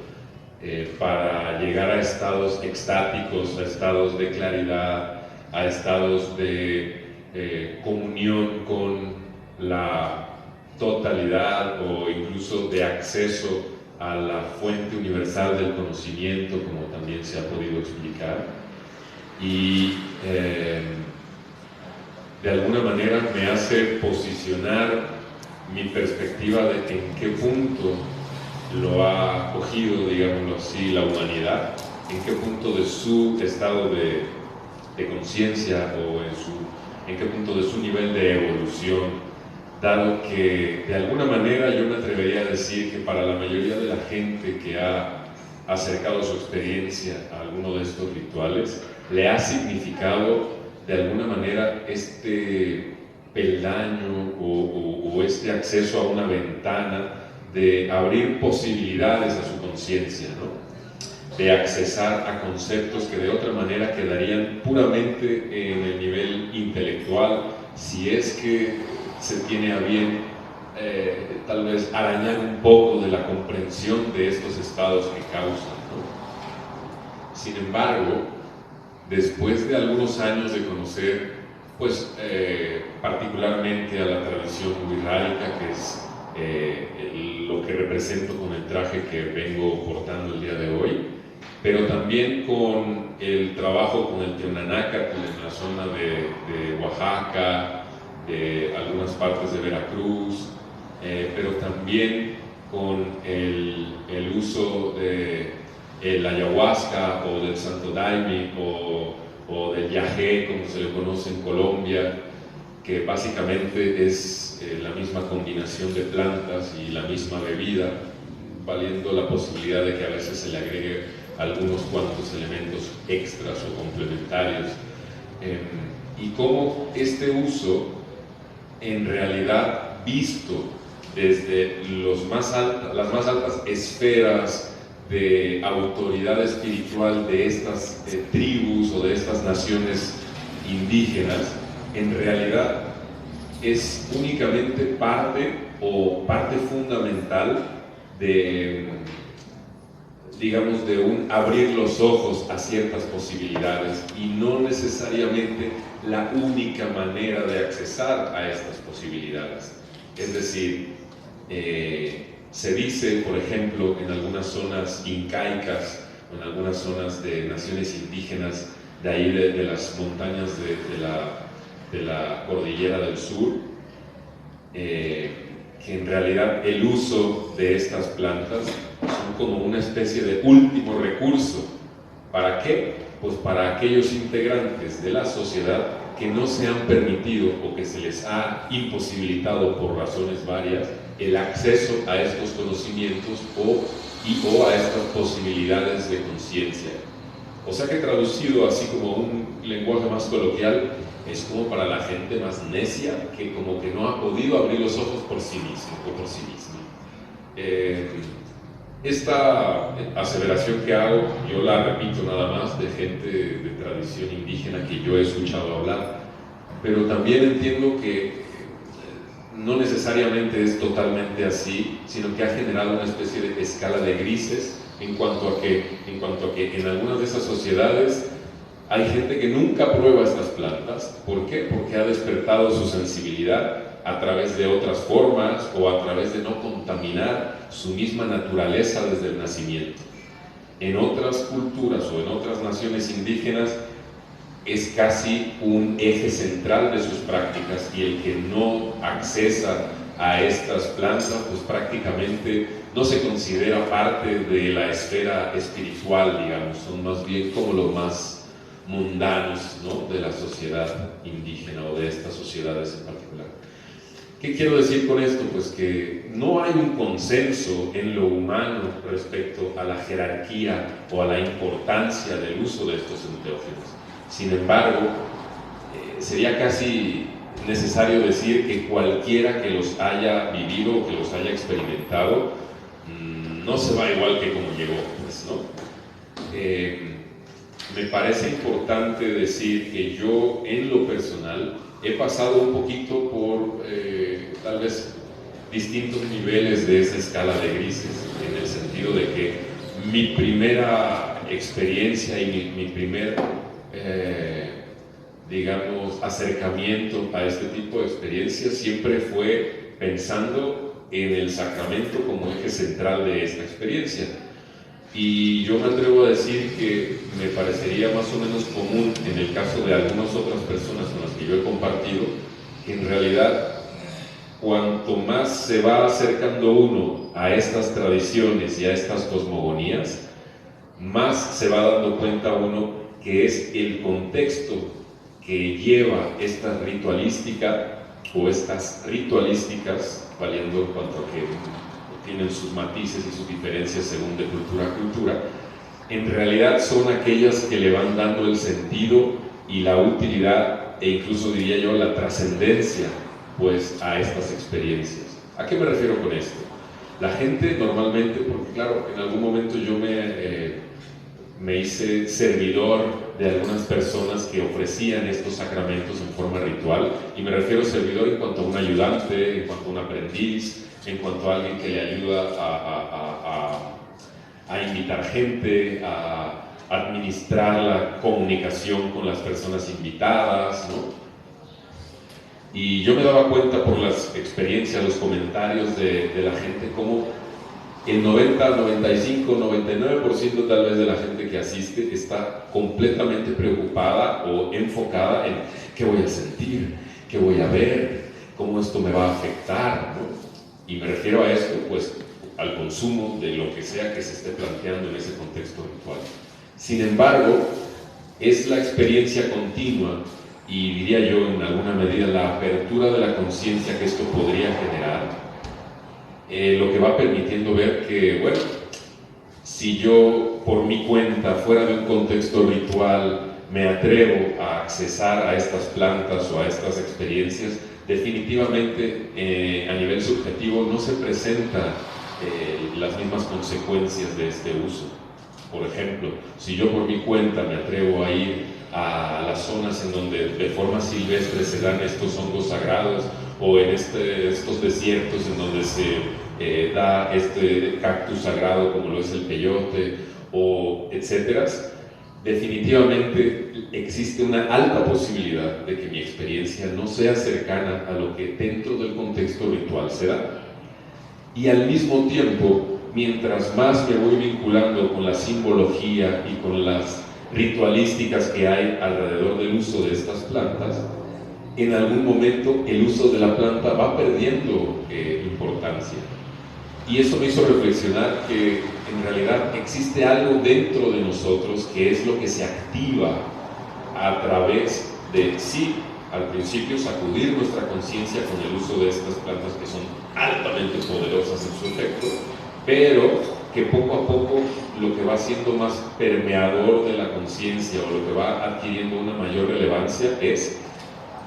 para llegar a estados extáticos, a estados de claridad, a estados de comunión con la totalidad o incluso de acceso a la fuente universal del conocimiento, como también se ha podido explicar. Y de alguna manera me hace posicionar mi perspectiva de en qué punto lo ha cogido, digámoslo así, la humanidad, en qué punto de su estado de conciencia o en qué punto de su nivel de evolución, dado que de alguna manera yo me atrevería a decir que para la mayoría de la gente que ha acercado su experiencia a alguno de estos rituales, le ha significado de alguna manera este peldaño o este acceso a una ventana de abrir posibilidades a su conciencia, ¿no? De accesar a conceptos que de otra manera quedarían puramente en el nivel intelectual, si es que se tiene a bien tal vez arañar un poco de la comprensión de estos estados que causan, ¿no? Sin embargo, después de algunos años de conocer, pues particularmente a la tradición wixárika, que es lo que represento con el traje que vengo portando el día de hoy, pero también con el trabajo con el Teonanácatl en la zona de Oaxaca, algunas partes de Veracruz, pero también con el uso de la ayahuasca o del santo daime o del yagé, como se le conoce en Colombia, que básicamente es la misma combinación de plantas y la misma bebida, valiendo la posibilidad de que a veces se le agregue algunos cuantos elementos extras o complementarios, y cómo este uso en realidad visto desde las más altas esferas de autoridad espiritual de estas tribus o de estas naciones indígenas, en realidad es únicamente parte fundamental de, digamos, de un abrir los ojos a ciertas posibilidades y no necesariamente la única manera de accesar a estas posibilidades. Es decir, se dice, por ejemplo, en algunas zonas incaicas o en algunas zonas de naciones indígenas de ahí de las montañas de la cordillera del sur, que en realidad el uso de estas plantas son como una especie de último recurso. ¿Para qué? Pues para aquellos integrantes de la sociedad que no se han permitido o que se les ha imposibilitado por razones varias el acceso a estos conocimientos o a estas posibilidades de conciencia. O sea que traducido así como un lenguaje más coloquial, es como para la gente más necia que como que no ha podido abrir los ojos por sí mismo o por sí misma. Esta aseveración que hago, yo la repito nada más de gente de tradición indígena que yo he escuchado hablar, pero también entiendo que no necesariamente es totalmente así, sino que ha generado una especie de escala de grises en cuanto a que en algunas de esas sociedades hay gente que nunca prueba estas plantas. ¿Por qué? Porque ha despertado su sensibilidad a través de otras formas o a través de no contaminar su misma naturaleza desde el nacimiento. en otras culturas o en otras naciones indígenas es casi un eje central de sus prácticas, y el que no accesa a estas plantas pues prácticamente no se considera parte de la esfera espiritual, digamos, son más bien como los más mundanos, ¿no?, de la sociedad indígena o de estas sociedades en particular. ¿Qué quiero decir con esto? Pues que no hay un consenso en lo humano respecto a la jerarquía o a la importancia del uso de estos enteógenos. Sin embargo, sería casi necesario decir que cualquiera que los haya vivido o que los haya experimentado no se va igual que como llegó, pues, ¿no? Me parece importante decir que yo, en lo personal, he pasado un poquito por tal vez distintos niveles de esa escala de grises, en el sentido de que mi primera experiencia y mi primer digamos, acercamiento a este tipo de experiencias siempre fue pensando en el sacramento como eje central de esta experiencia. Y yo me atrevo a decir que me parecería más o menos común en el caso de algunas otras personas con las que yo he compartido, que en realidad cuanto más se va acercando uno a estas tradiciones y a estas cosmogonías, más se va dando cuenta uno que es el contexto que lleva esta ritualística o estas ritualísticas, valiendo en cuanto a que tienen sus matices y sus diferencias según de cultura a cultura, en realidad son aquellas que le van dando el sentido y la utilidad e incluso diría yo la trascendencia pues a estas experiencias. ¿A qué me refiero con esto? La gente normalmente, porque claro, en algún momento yo me hice servidor de algunas personas que ofrecían estos sacramentos en forma ritual, y me refiero a servidor en cuanto a un ayudante, en cuanto a un aprendiz, en cuanto a alguien que le ayuda a invitar gente, a administrar la comunicación con las personas invitadas, ¿no? Y yo me daba cuenta por las experiencias, los comentarios de la gente, como el 90, 95, 99% tal vez de la gente que asiste está completamente preocupada o enfocada en qué voy a sentir, qué voy a ver, cómo esto me va a afectar, ¿no? Y me refiero a esto, pues, al consumo de lo que sea que se esté planteando en ese contexto ritual. Sin embargo, es la experiencia continua y diría yo en alguna medida la apertura de la conciencia que esto podría generar, lo que va permitiendo ver que, bueno, si yo por mi cuenta, fuera de un contexto ritual, me atrevo a accesar a estas plantas o a estas experiencias, definitivamente a nivel subjetivo no se presentan las mismas consecuencias de este uso. Por ejemplo, si yo por mi cuenta me atrevo a ir a las zonas en donde de forma silvestre se dan estos hongos sagrados, o en estos desiertos en donde se da este cactus sagrado como lo es el peyote, o etcétera, definitivamente existe una alta posibilidad de que mi experiencia no sea cercana a lo que dentro del contexto ritual se da. Y al mismo tiempo, mientras más me voy vinculando con la simbología y con las ritualísticas que hay alrededor del uso de estas plantas, en algún momento el uso de la planta va perdiendo importancia. Y eso me hizo reflexionar que en realidad existe algo dentro de nosotros que es lo que se activa a través de, sí, al principio sacudir nuestra conciencia con el uso de estas plantas que son altamente poderosas en su efecto, pero que poco a poco lo que va siendo más permeador de la conciencia o lo que va adquiriendo una mayor relevancia es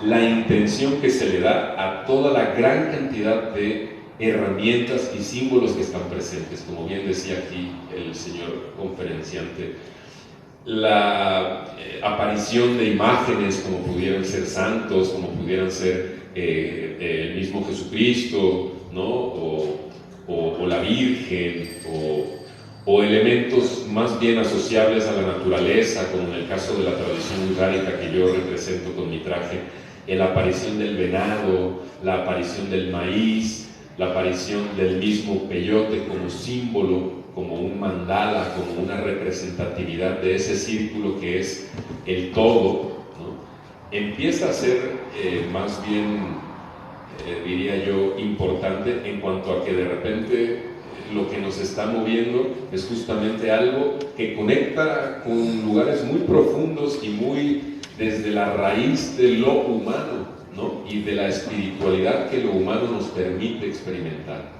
la intención que se le da a toda la gran cantidad de herramientas y símbolos que están presentes. Como bien decía aquí el señor conferenciante, la aparición de imágenes como pudieran ser santos, como pudieran ser el mismo Jesucristo, ¿no? o la Virgen, o elementos más bien asociables a la naturaleza, como en el caso de la tradición urárica que yo represento con mi traje, la aparición del venado, la aparición del maíz, la aparición del mismo peyote como símbolo como un mandala, como una representatividad de ese círculo que es el todo, ¿no? Empieza a ser más bien, diría yo, importante en cuanto a que de repente lo que nos está moviendo es justamente algo que conecta con lugares muy profundos y muy desde la raíz de lo humano, ¿no? Y de la espiritualidad que lo humano nos permite experimentar.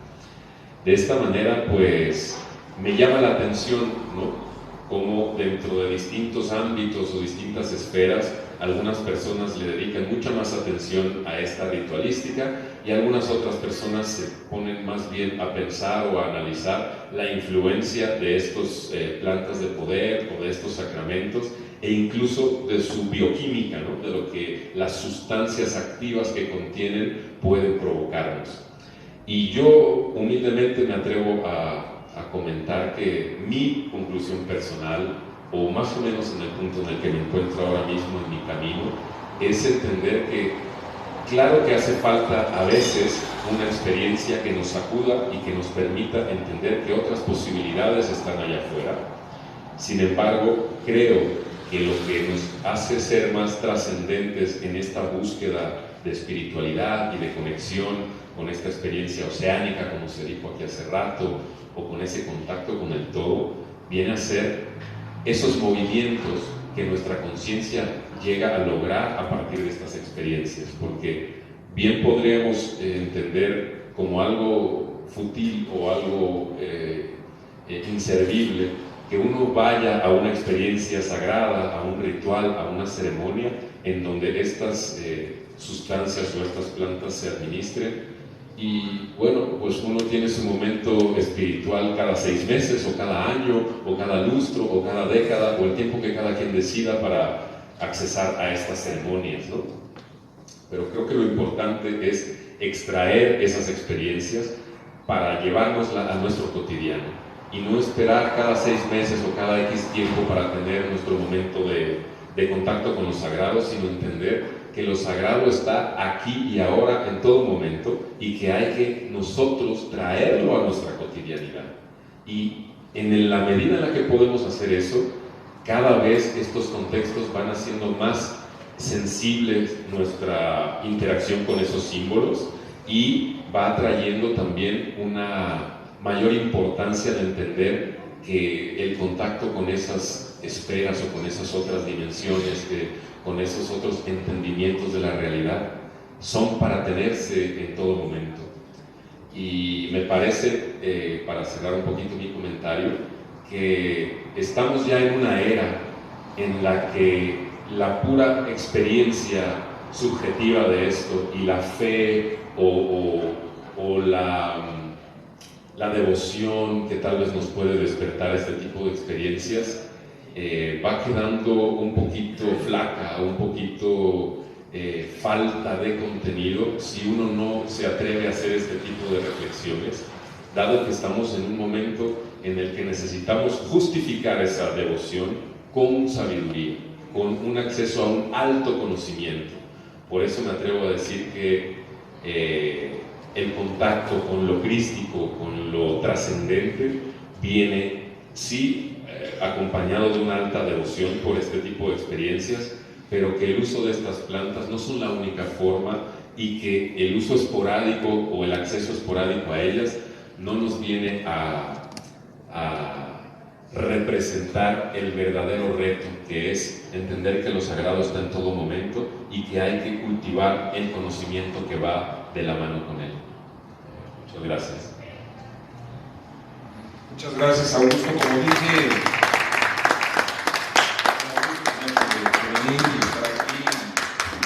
De esta manera, pues, me llama la atención, ¿no? Cómo dentro de distintos ámbitos o distintas esferas, algunas personas le dedican mucha más atención a esta ritualística y algunas otras personas se ponen más bien a pensar o a analizar la influencia de estas plantas de poder o de estos sacramentos e incluso de su bioquímica, ¿no? De lo que las sustancias activas que contienen pueden provocarnos. Y yo humildemente me atrevo a comentar que mi conclusión personal, o más o menos en el punto en el que me encuentro ahora mismo en mi camino, es entender que claro que hace falta a veces una experiencia que nos sacuda y que nos permita entender que otras posibilidades están allá afuera. Sin embargo, creo que lo que nos hace ser más trascendentes en esta búsqueda de espiritualidad y de conexión con esta experiencia oceánica, como se dijo aquí hace rato, o con ese contacto con el todo, viene a ser esos movimientos que nuestra conciencia llega a lograr a partir de estas experiencias, porque bien podríamos entender como algo fútil o algo inservible que uno vaya a una experiencia sagrada, a un ritual, a una ceremonia en donde estas sustancias o estas plantas se administren. Y bueno, pues uno tiene su momento espiritual cada 6 meses, o cada año, o cada lustro, o cada década, o el tiempo que cada quien decida para accesar a estas ceremonias, ¿no? Pero creo que lo importante es extraer esas experiencias para llevárnoslas a nuestro cotidiano y no esperar cada 6 meses o cada X tiempo para tener nuestro momento de contacto con lo sagrado, sino entender que lo sagrado está aquí y ahora en todo momento y que hay que nosotros traerlo a nuestra cotidianidad. Y en la medida en la que podemos hacer eso, cada vez estos contextos van haciendo más sensibles nuestra interacción con esos símbolos y va trayendo también una mayor importancia de entender que el contacto con esas esferas o con esas otras dimensiones, con esos otros entendimientos de la realidad, son para tenerse en todo momento. Y me parece, para cerrar un poquito mi comentario, que estamos ya en una era en la que la pura experiencia subjetiva de esto y la fe o la devoción que tal vez nos puede despertar este tipo de experiencias va quedando un poquito flaca, un poquito falta de contenido si uno no se atreve a hacer este tipo de reflexiones, dado que estamos en un momento en el que necesitamos justificar esa devoción con sabiduría, con un acceso a un alto conocimiento. Por eso me atrevo a decir que el contacto con lo crístico, con lo trascendente, viene sí acompañado de una alta devoción por este tipo de experiencias, pero que el uso de estas plantas no son la única forma y que el uso esporádico o el acceso esporádico a ellas no nos viene a representar el verdadero reto, que es entender que lo sagrado está en todo momento y que hay que cultivar el conocimiento que va de la mano con él. Muchas gracias. Muchas gracias, Augusto. Como dije, venir y estar aquí,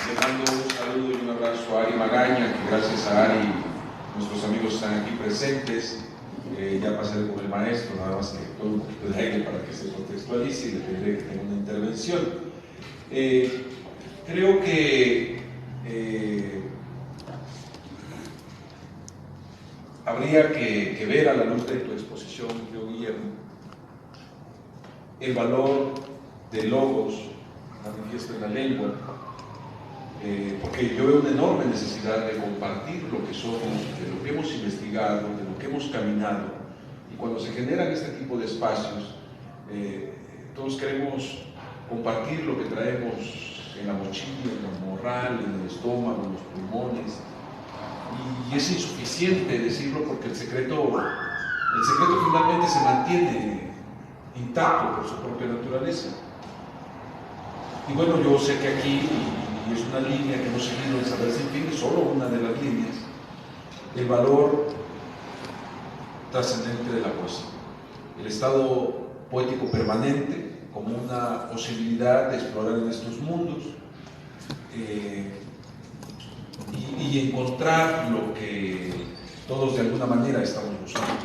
le mando un saludo y un abrazo a Ari Magaña, que gracias a Ari nuestros amigos están aquí presentes. Ya pasé con el maestro, nada más que todo un poquito de aire para que se contextualice y le pediré que tenga una intervención. Creo que habría que ver a la luz de tu exposición, yo, Guillermo, el valor del logos manifiesto en la lengua, porque yo veo una enorme necesidad de compartir lo que somos, de lo que hemos investigado, de lo que hemos caminado, Y cuando se generan este tipo de espacios, todos queremos compartir lo que traemos en la mochila, en el morral, en el estómago, en los pulmones, y es insuficiente decirlo porque el secreto finalmente se mantiene intacto por su propia naturaleza. Y bueno, yo sé que aquí, y es una línea que hemos seguido en Saber Sin Fin, es solo una de las líneas, el valor trascendente de la poesía, el estado poético permanente como una posibilidad de explorar en estos mundos y encontrar lo que todos de alguna manera estamos buscando.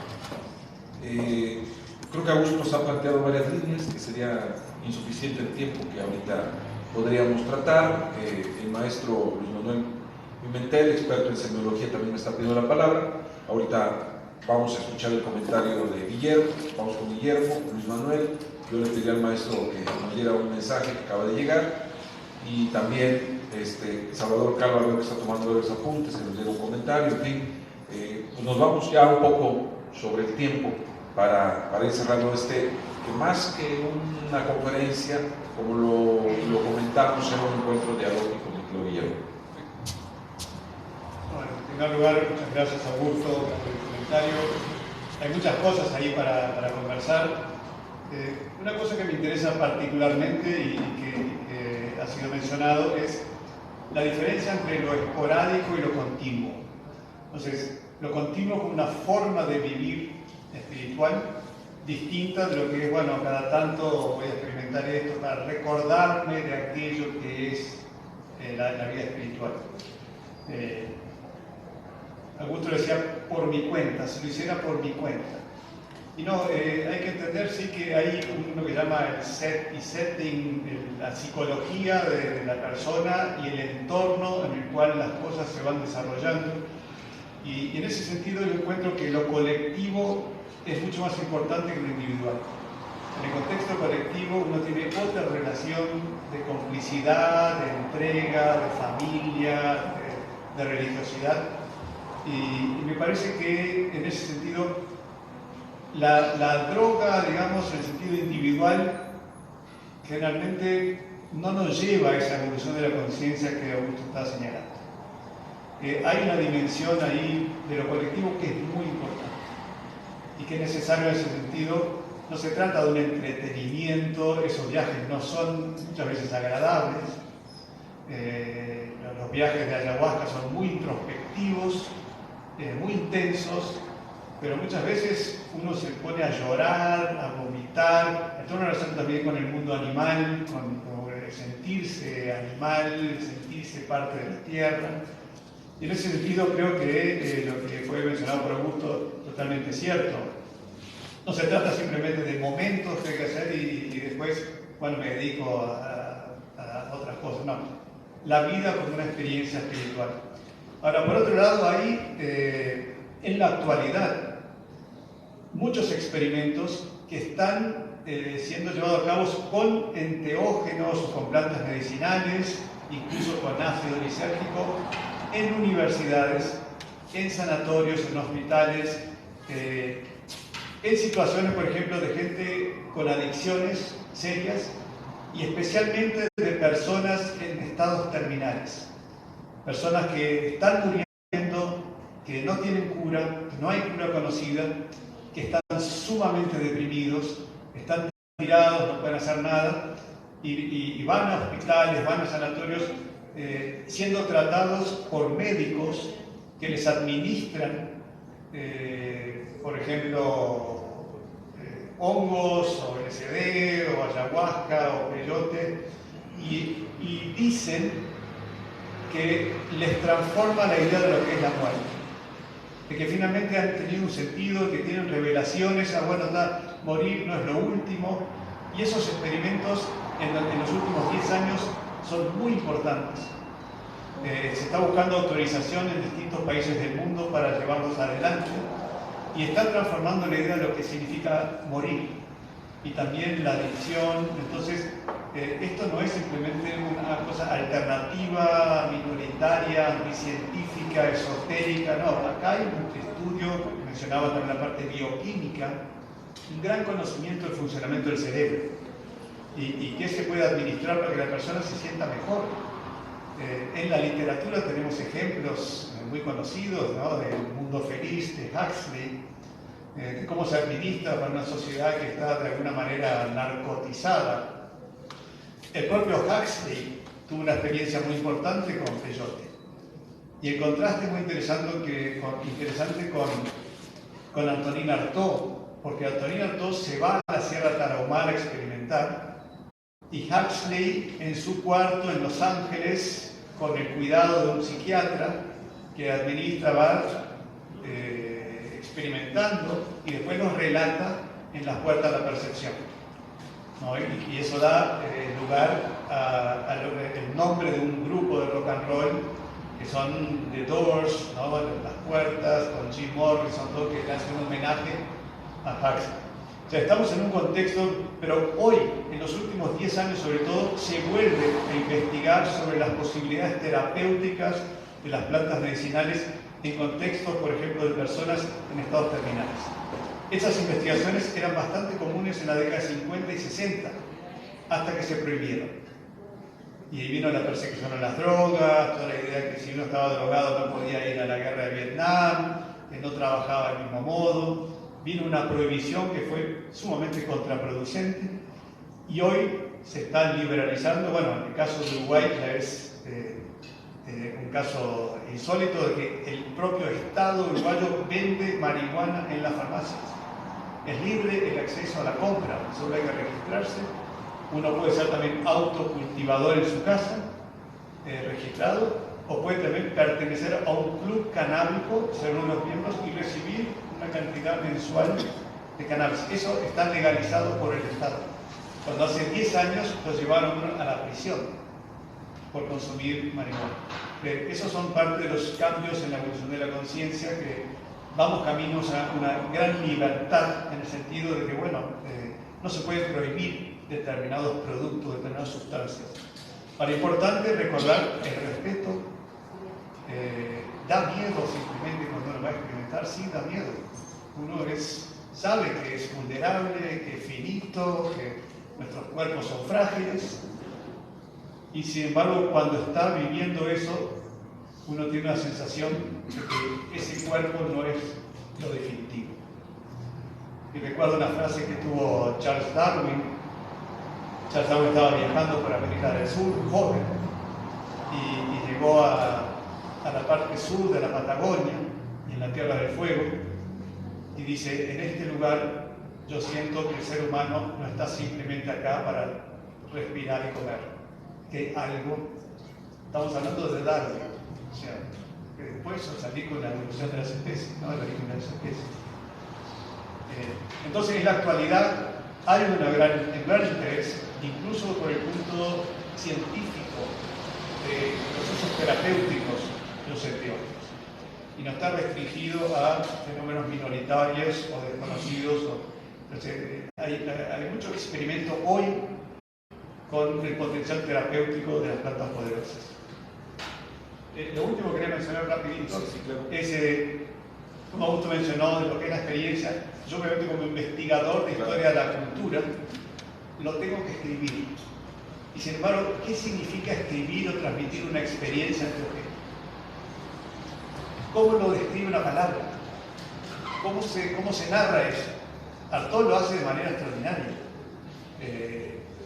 Creo que Augusto nos ha planteado varias líneas, que sería insuficiente el tiempo que ahorita podríamos tratar. El maestro Luis Manuel Pimentel, experto en semiología, también me está pidiendo la palabra. Ahorita vamos a escuchar el comentario de Guillermo. Vamos con Guillermo, Luis Manuel. Yo le pediría al maestro que nos diera un mensaje que acaba de llegar, y también Salvador Calva, que está tomando los apuntes, que nos diera un comentario. En fin, pues nos vamos ya un poco sobre el tiempo para ir cerrando que más que una conferencia, como lo comentamos, era un encuentro dialógico con Guillermo. Bueno, en primer lugar, muchas gracias Augusto por el comentario. Hay muchas cosas ahí para conversar. Una cosa que me interesa particularmente y que ha sido mencionado es la diferencia entre lo esporádico y lo continuo. Entonces, lo continuo como una forma de vivir espiritual distinta de lo que es, bueno, cada tanto voy a experimentar esto para recordarme de aquello que es la vida espiritual. Augusto decía por mi cuenta, si lo hiciera por mi cuenta. Y no, hay que entender sí que hay uno que llama el setting, la psicología de la persona y el entorno en el cual las cosas se van desarrollando. Y en ese sentido yo encuentro que lo colectivo es mucho más importante que lo individual. En el contexto colectivo uno tiene otra relación de complicidad, de entrega, de familia, de religiosidad. Y me parece que en ese sentido la droga, digamos, en el sentido individual, generalmente no nos lleva a esa evolución de la conciencia que Augusto está señalando. Hay una dimensión ahí de lo colectivo que es muy importante y que es necesario en ese sentido. No se trata de un entretenimiento, esos viajes no son muchas veces agradables. Los viajes de ayahuasca son muy introspectivos, muy intensos, pero muchas veces uno se pone a llorar, a vomitar. Esto es una relación también con el mundo animal, con sentirse animal, sentirse parte de la tierra. Y en ese sentido creo que lo que fue mencionado por Augusto totalmente cierto. No se trata simplemente de momentos que hay que hacer y después, bueno, me dedico a otras cosas. No, la vida como una experiencia espiritual. Ahora, por otro lado, hay en la actualidad muchos experimentos que están siendo llevados a cabo con enteógenos o con plantas medicinales, incluso con ácido lisérgico, en universidades, en sanatorios, en hospitales, en situaciones, por ejemplo, de gente con adicciones serias y especialmente de personas en estados terminales. Personas que están muriendo, que no tienen cura, que no hay cura conocida, que están sumamente deprimidos, están tirados, no pueden hacer nada, y van a hospitales, van a sanatorios, siendo tratados por médicos que les administran, por ejemplo, hongos, o LSD, o ayahuasca, o peyote, y dicen que les transforma la idea de lo que es la muerte. De que finalmente han tenido un sentido, que tienen revelaciones, bueno, morir no es lo último, y esos experimentos en los últimos 10 años son muy importantes. Se está buscando autorización en distintos países del mundo para llevarlos adelante, y están transformando la idea de lo que significa morir, y también la adicción. Entonces, esto no es simplemente una cosa alternativa, minoritaria, anticientífica, esotérica, no, acá hay un estudio mencionaba también la parte bioquímica, un gran conocimiento del funcionamiento del cerebro y qué se puede administrar para que la persona se sienta mejor. En la literatura tenemos ejemplos muy conocidos, ¿no?, del Mundo Feliz de Huxley, de cómo se administra para una sociedad que está de alguna manera narcotizada. El propio Huxley tuvo una experiencia muy importante con peyote. Y el contraste muy interesante con Antonin Artaud, porque Antonin Artaud se va a la Sierra Tarahumara a experimentar, y Huxley en su cuarto en Los Ángeles, con el cuidado de un psiquiatra que administra, va experimentando y después nos relata en las puertas de la percepción, ¿no? Y eso da lugar al nombre de un grupo de rock and roll que son The Doors, ¿no?, Las Puertas, con Jim Morrison, todo, que le hace un homenaje a Huxley. O sea, estamos en un contexto, pero hoy, en los últimos 10 años sobre todo, se vuelve a investigar sobre las posibilidades terapéuticas de las plantas medicinales en contextos, por ejemplo, de personas en estados terminales. Esas investigaciones eran bastante comunes en la década de 50 y 60, hasta que se prohibieron. Y ahí vino la persecución a las drogas, toda la idea de que si uno estaba drogado no podía ir a la guerra de Vietnam, que no trabajaba del mismo modo. Vino una prohibición que fue sumamente contraproducente y hoy se está liberalizando. Bueno, en el caso de Uruguay ya es un caso insólito de que el propio Estado uruguayo vende marihuana en las farmacias. Es libre el acceso a la compra, solo hay que registrarse. Uno puede ser también autocultivador en su casa, registrado, o puede también pertenecer a un club canábico, ser uno de los miembros y recibir una cantidad mensual de cannabis. Eso está legalizado por el Estado. Cuando hace 10 años lo llevaron a la prisión por consumir marihuana. Esos son parte de los cambios en la evolución de la conciencia, que vamos caminos a una gran libertad en el sentido de que, bueno, no se puede prohibir determinados productos, determinadas sustancias. Ahora, importante recordar el respeto. Da miedo simplemente cuando uno va a experimentar, sí da miedo. Uno sabe que es vulnerable, que es finito, que nuestros cuerpos son frágiles, y sin embargo cuando está viviendo eso, uno tiene una sensación de que ese cuerpo no es lo definitivo. Y recuerdo una frase que tuvo Charles Darwin. Charles Darwin estaba viajando por América del Sur, joven, y llegó a la parte sur de la Patagonia y en la Tierra del Fuego, y dice: en este lugar yo siento que el ser humano no está simplemente acá para respirar y comer, que algo, estamos hablando de Darwin, o sea, que después salí con la evolución de las especies, ¿no?, el origen de las especies. Entonces, en la actualidad hay un gran interés, incluso por el punto científico, de procesos terapéuticos de los enteógenos, y no está restringido a fenómenos minoritarios o desconocidos. Hay mucho experimento hoy con el potencial terapéutico de las plantas poderosas. Lo último que quería mencionar rapidito es, como Augusto mencionó, de lo que es la experiencia. Yo me meto como investigador de historia de la cultura, lo tengo que escribir. Y sin embargo, ¿qué significa escribir o transmitir una experiencia enteogénica? ¿Cómo lo describe una palabra? ¿Cómo se narra eso? Artaud lo hace de manera extraordinaria.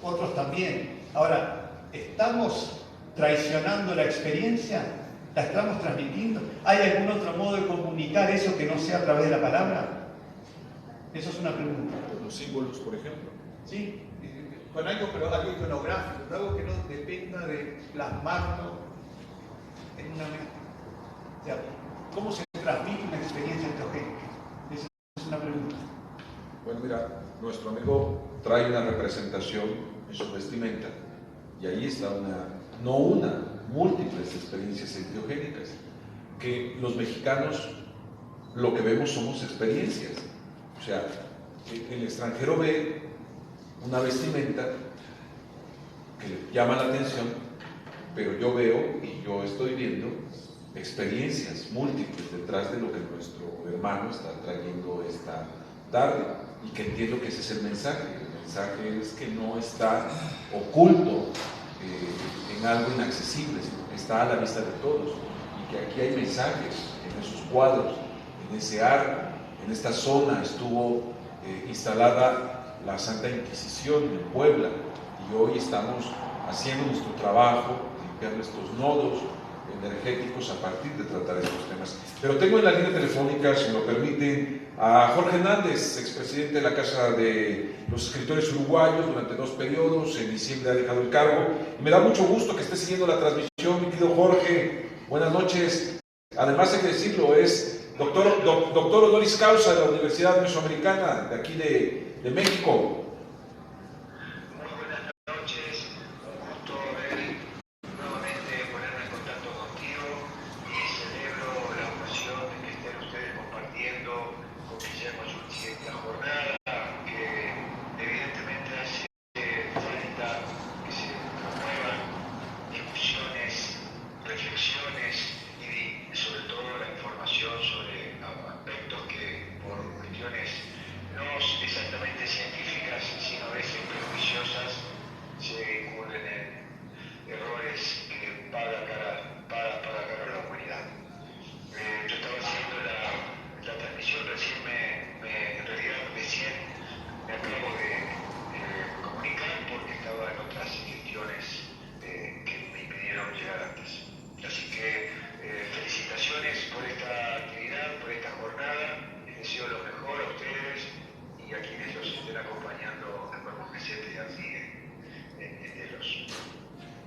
Otros también. Ahora, ¿estamos traicionando la experiencia? ¿La estamos transmitiendo? ¿Hay algún otro modo de comunicar eso que no sea a través de la palabra? Eso es una pregunta. Los símbolos, por ejemplo. Sí, con algo iconográfico, algo que no dependa de plasmarlo en una mente. O sea, ¿cómo se transmite una experiencia enteogénica? Esa es una pregunta. Bueno, mira, nuestro amigo trae una representación en su vestimenta y ahí está múltiples experiencias enteogénicas, que los mexicanos lo que vemos somos experiencias. O sea, el extranjero ve una vestimenta que le llama la atención, pero yo veo y yo estoy viendo experiencias múltiples detrás de lo que nuestro hermano está trayendo esta tarde, y que entiendo que ese es el mensaje. El mensaje es que no está oculto en algo inaccesible, sino que está a la vista de todos, y que aquí hay mensajes en esos cuadros, en ese arte. En esta zona estuvo instalada la Santa Inquisición en Puebla, y hoy estamos haciendo nuestro trabajo, limpiando estos nodos energéticos a partir de tratar estos temas. Pero tengo en la línea telefónica, si me lo permiten, a Jorge Hernández, expresidente de la Casa de los Escritores Uruguayos durante 2 periodos. En diciembre ha dejado el cargo, y me da mucho gusto que esté siguiendo la transmisión. Mi querido Jorge, buenas noches. Además, hay que decirlo, es doctor honoris causa de la Universidad Mesoamericana de aquí de México.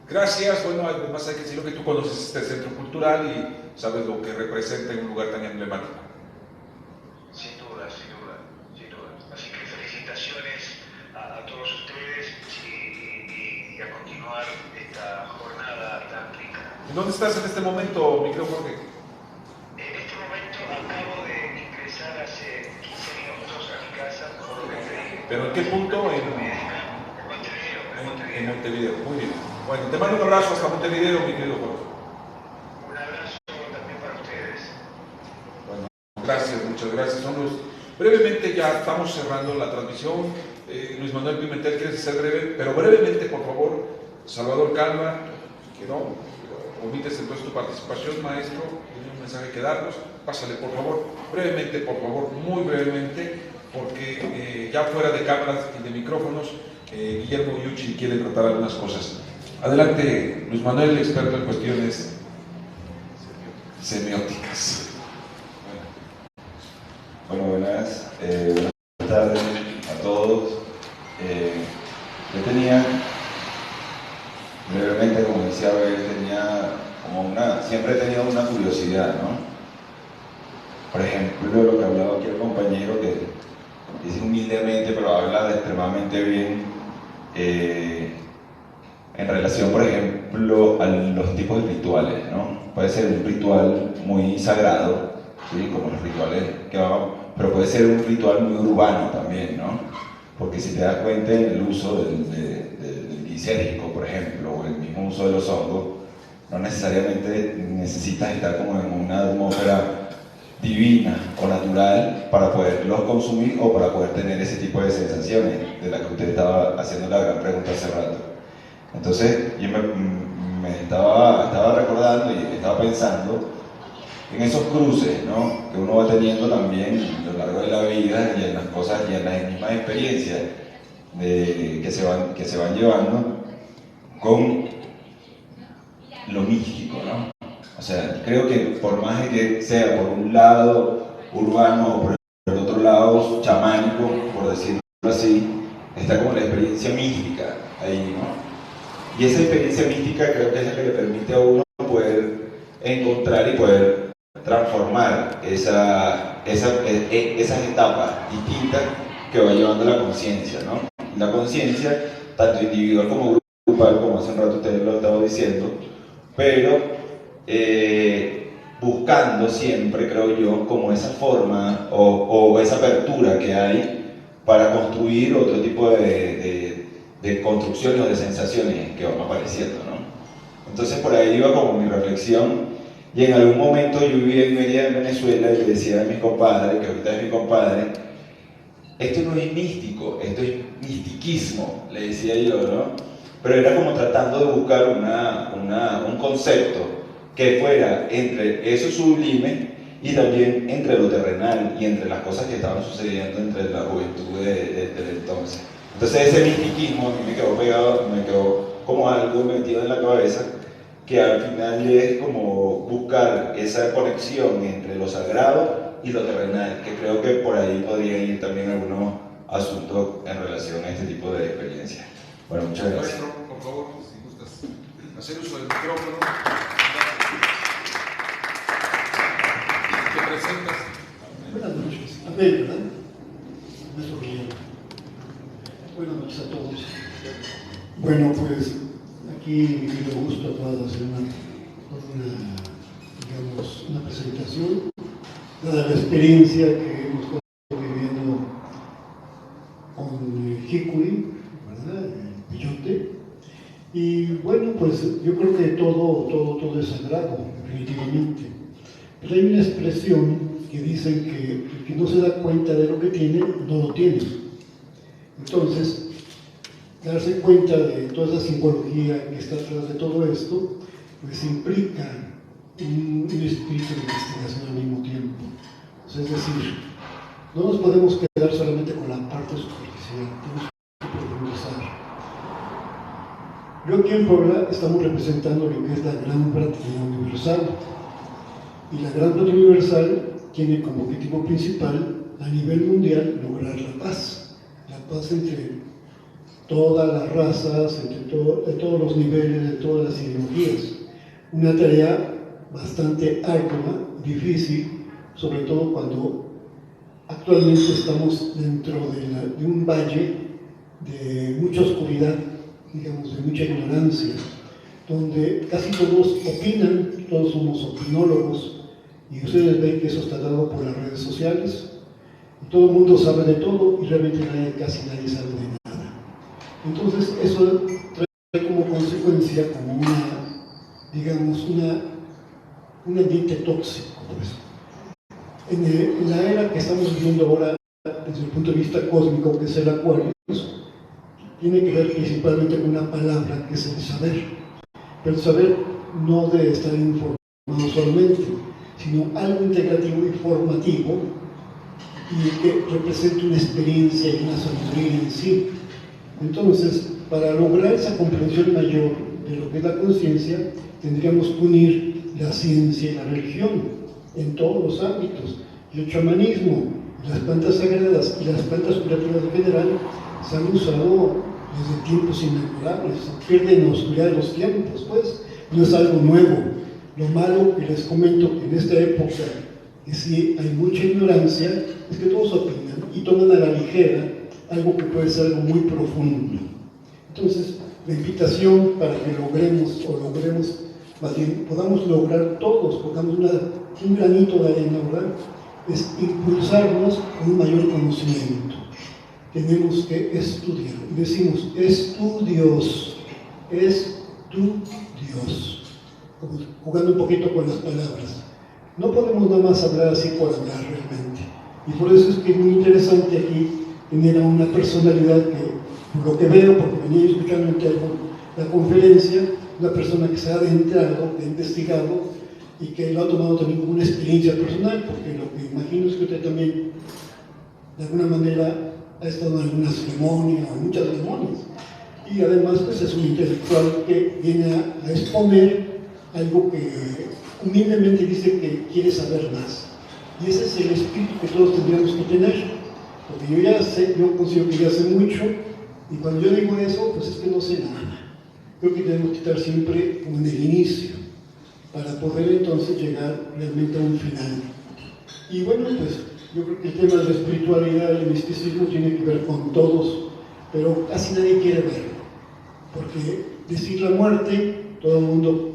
Gracias. Bueno, además hay que decirlo que tú conoces este centro cultural y sabes lo que representa en un lugar tan emblemático. Sin duda, sin duda, sin duda. Así que felicitaciones a todos ustedes y a continuar esta jornada tan rica. ¿Y dónde estás en este momento, mi querido Jorge? En este momento acabo de ingresar hace 15 minutos a mi casa, por lo que te dije. ¿Pero en qué punto? En Montevideo. En Montevideo, muy bien. Bueno, te mando un abrazo hasta Montevideo, mi querido Jorge. Un abrazo también para ustedes. Bueno, gracias, muchas gracias. Brevemente ya estamos cerrando la transmisión. Luis Manuel Pimentel, ¿quieres ser breve? Pero brevemente, por favor, Salvador Calva, que no omites entonces tu participación, maestro. Tiene un mensaje que darnos. Pásale, por favor, brevemente, por favor, muy brevemente, porque ya fuera de cámaras y de micrófonos, Guillermo Yuchi quiere tratar algunas cosas. Adelante, Luis Manuel, experto en cuestiones semióticas. Bueno, buenas tardes a todos. Yo tenía, brevemente, como decía Abel, siempre he tenido una curiosidad, ¿no? Por ejemplo, lo que hablaba aquí el compañero, que dice humildemente, pero habla extremadamente bien, en relación, por ejemplo, a los tipos de rituales, ¿no? Puede ser un ritual muy sagrado, ¿sí? Como los rituales que vamos, pero puede ser un ritual muy urbano también, ¿no? Porque si te das cuenta, el uso del lisérgico, por ejemplo, o el mismo uso de los hongos, no necesariamente necesitas estar como en una atmósfera divina o natural para poderlos consumir o para poder tener ese tipo de sensaciones de las que usted estaba haciendo la gran pregunta hace rato. Entonces yo me estaba recordando y estaba pensando en esos cruces, ¿no? Que uno va teniendo también a lo largo de la vida y en las cosas y en las mismas experiencias que se van llevando con lo místico, ¿no? O sea, creo que por más de que sea por un lado urbano o por el otro lado chamánico, por decirlo así, está como la experiencia mística ahí, ¿no? Y esa experiencia mística creo que es la que le permite a uno poder encontrar y poder transformar esas etapas distintas que va llevando la conciencia, ¿no? La conciencia, tanto individual como grupal, como hace un rato ustedes lo estaban diciendo, pero buscando siempre, creo yo, como esa forma o esa apertura que hay para construir otro tipo de construcciones o de sensaciones que van apareciendo, ¿no? Entonces por ahí iba como mi reflexión Y en algún momento yo vivía en Mérida, en Venezuela, y le decía a mi compadre, que ahorita es mi compadre, esto no es místico, esto es mistiquismo, le decía yo, ¿no? Pero era como tratando de buscar un concepto que fuera entre eso sublime y también entre lo terrenal y entre las cosas que estaban sucediendo entre la juventud del entonces. Entonces ese mistiquismo a mí me quedó pegado, me quedó como algo metido en la cabeza, que al final es como buscar esa conexión entre lo sagrado y lo terrenal, que creo que por ahí podrían ir también algunos asuntos en relación a este tipo de experiencias. Bueno, muchas gracias. Maestro, por favor, si gustas hacer uso del micrófono. ¿Te presentas? Buenas noches. Amén, ¿verdad? Maestro Guillermo. Buenas noches a todos. Bueno, pues aquí mi querido gusto acaba de hacer una presentación, dada la experiencia que hemos estado viviendo con Hikuri, ¿verdad? El Peyote. Y bueno, pues yo creo que todo es sagrado, definitivamente. Pero hay una expresión que dicen que el que no se da cuenta de lo que tiene, no lo tiene. Entonces, darse cuenta de toda esa simbología que está atrás de todo esto, pues implica un espíritu de investigación al mismo tiempo. O sea, es decir, no nos podemos quedar solamente con la parte superficial, tenemos que profundizar. Yo aquí en Puebla estamos representando lo que es la Gran Fraternidad Universal. Y la Gran Fraternidad Universal tiene como objetivo principal, a nivel mundial, lograr la paz. La paz entre todas las razas, entre todos los niveles, de todas las ideologías. Una tarea bastante ardua, difícil, sobre todo cuando actualmente estamos dentro de un valle de mucha oscuridad, digamos, de mucha ignorancia, donde casi todos opinan, todos somos opinólogos, y ustedes ven que eso está dado por las redes sociales, y todo el mundo sabe de todo y realmente casi nadie sabe de nada. Entonces eso trae como consecuencia como un ambiente tóxico. Pues. En la era que estamos viviendo ahora, desde el punto de vista cósmico, que es el Acuario, tiene que ver principalmente con una palabra que es el saber. Pero el saber no debe estar informado solamente, sino algo integrativo y formativo y que represente una experiencia y una sabiduría en sí. Entonces, para lograr esa comprensión mayor de lo que es la conciencia, tendríamos que unir la ciencia y la religión en todos los ámbitos. Y el chamanismo, las plantas sagradas y las plantas curativas en general se han usado desde tiempos inmemorables, se pierden en la oscuridad de los tiempos, pues no es algo nuevo. Lo malo que les comento que en esta época, que sí hay mucha ignorancia, es que todos opinan y toman a la ligera algo que puede ser algo muy profundo. Entonces, la invitación para que más bien, podamos lograr todos, pongamos un granito de arena, ¿verdad? Es impulsarnos con un mayor conocimiento. Tenemos que estudiar. Y decimos, estudios, como jugando un poquito con las palabras. No podemos nada más hablar así por hablar realmente. Y por eso es que es muy interesante aquí tener a una personalidad que, por lo que veo, porque venía escuchando la conferencia, una persona que se ha adentrado, que ha investigado y que lo ha tomado también como una experiencia personal, porque lo que imagino es que usted también, de alguna manera, ha estado en alguna ceremonia o muchas ceremonias. Y además, pues es un intelectual que viene a exponer algo que humildemente dice que quiere saber más. Y ese es el espíritu que todos tendríamos que tener. Porque yo considero que ya sé mucho, y cuando yo digo eso, pues es que no sé nada. Creo que tenemos que estar siempre como en el inicio, para poder entonces llegar realmente a un final. Y bueno, pues yo creo que el tema de la espiritualidad y el misticismo tiene que ver con todos, pero casi nadie quiere verlo. Porque decir la muerte, todo el mundo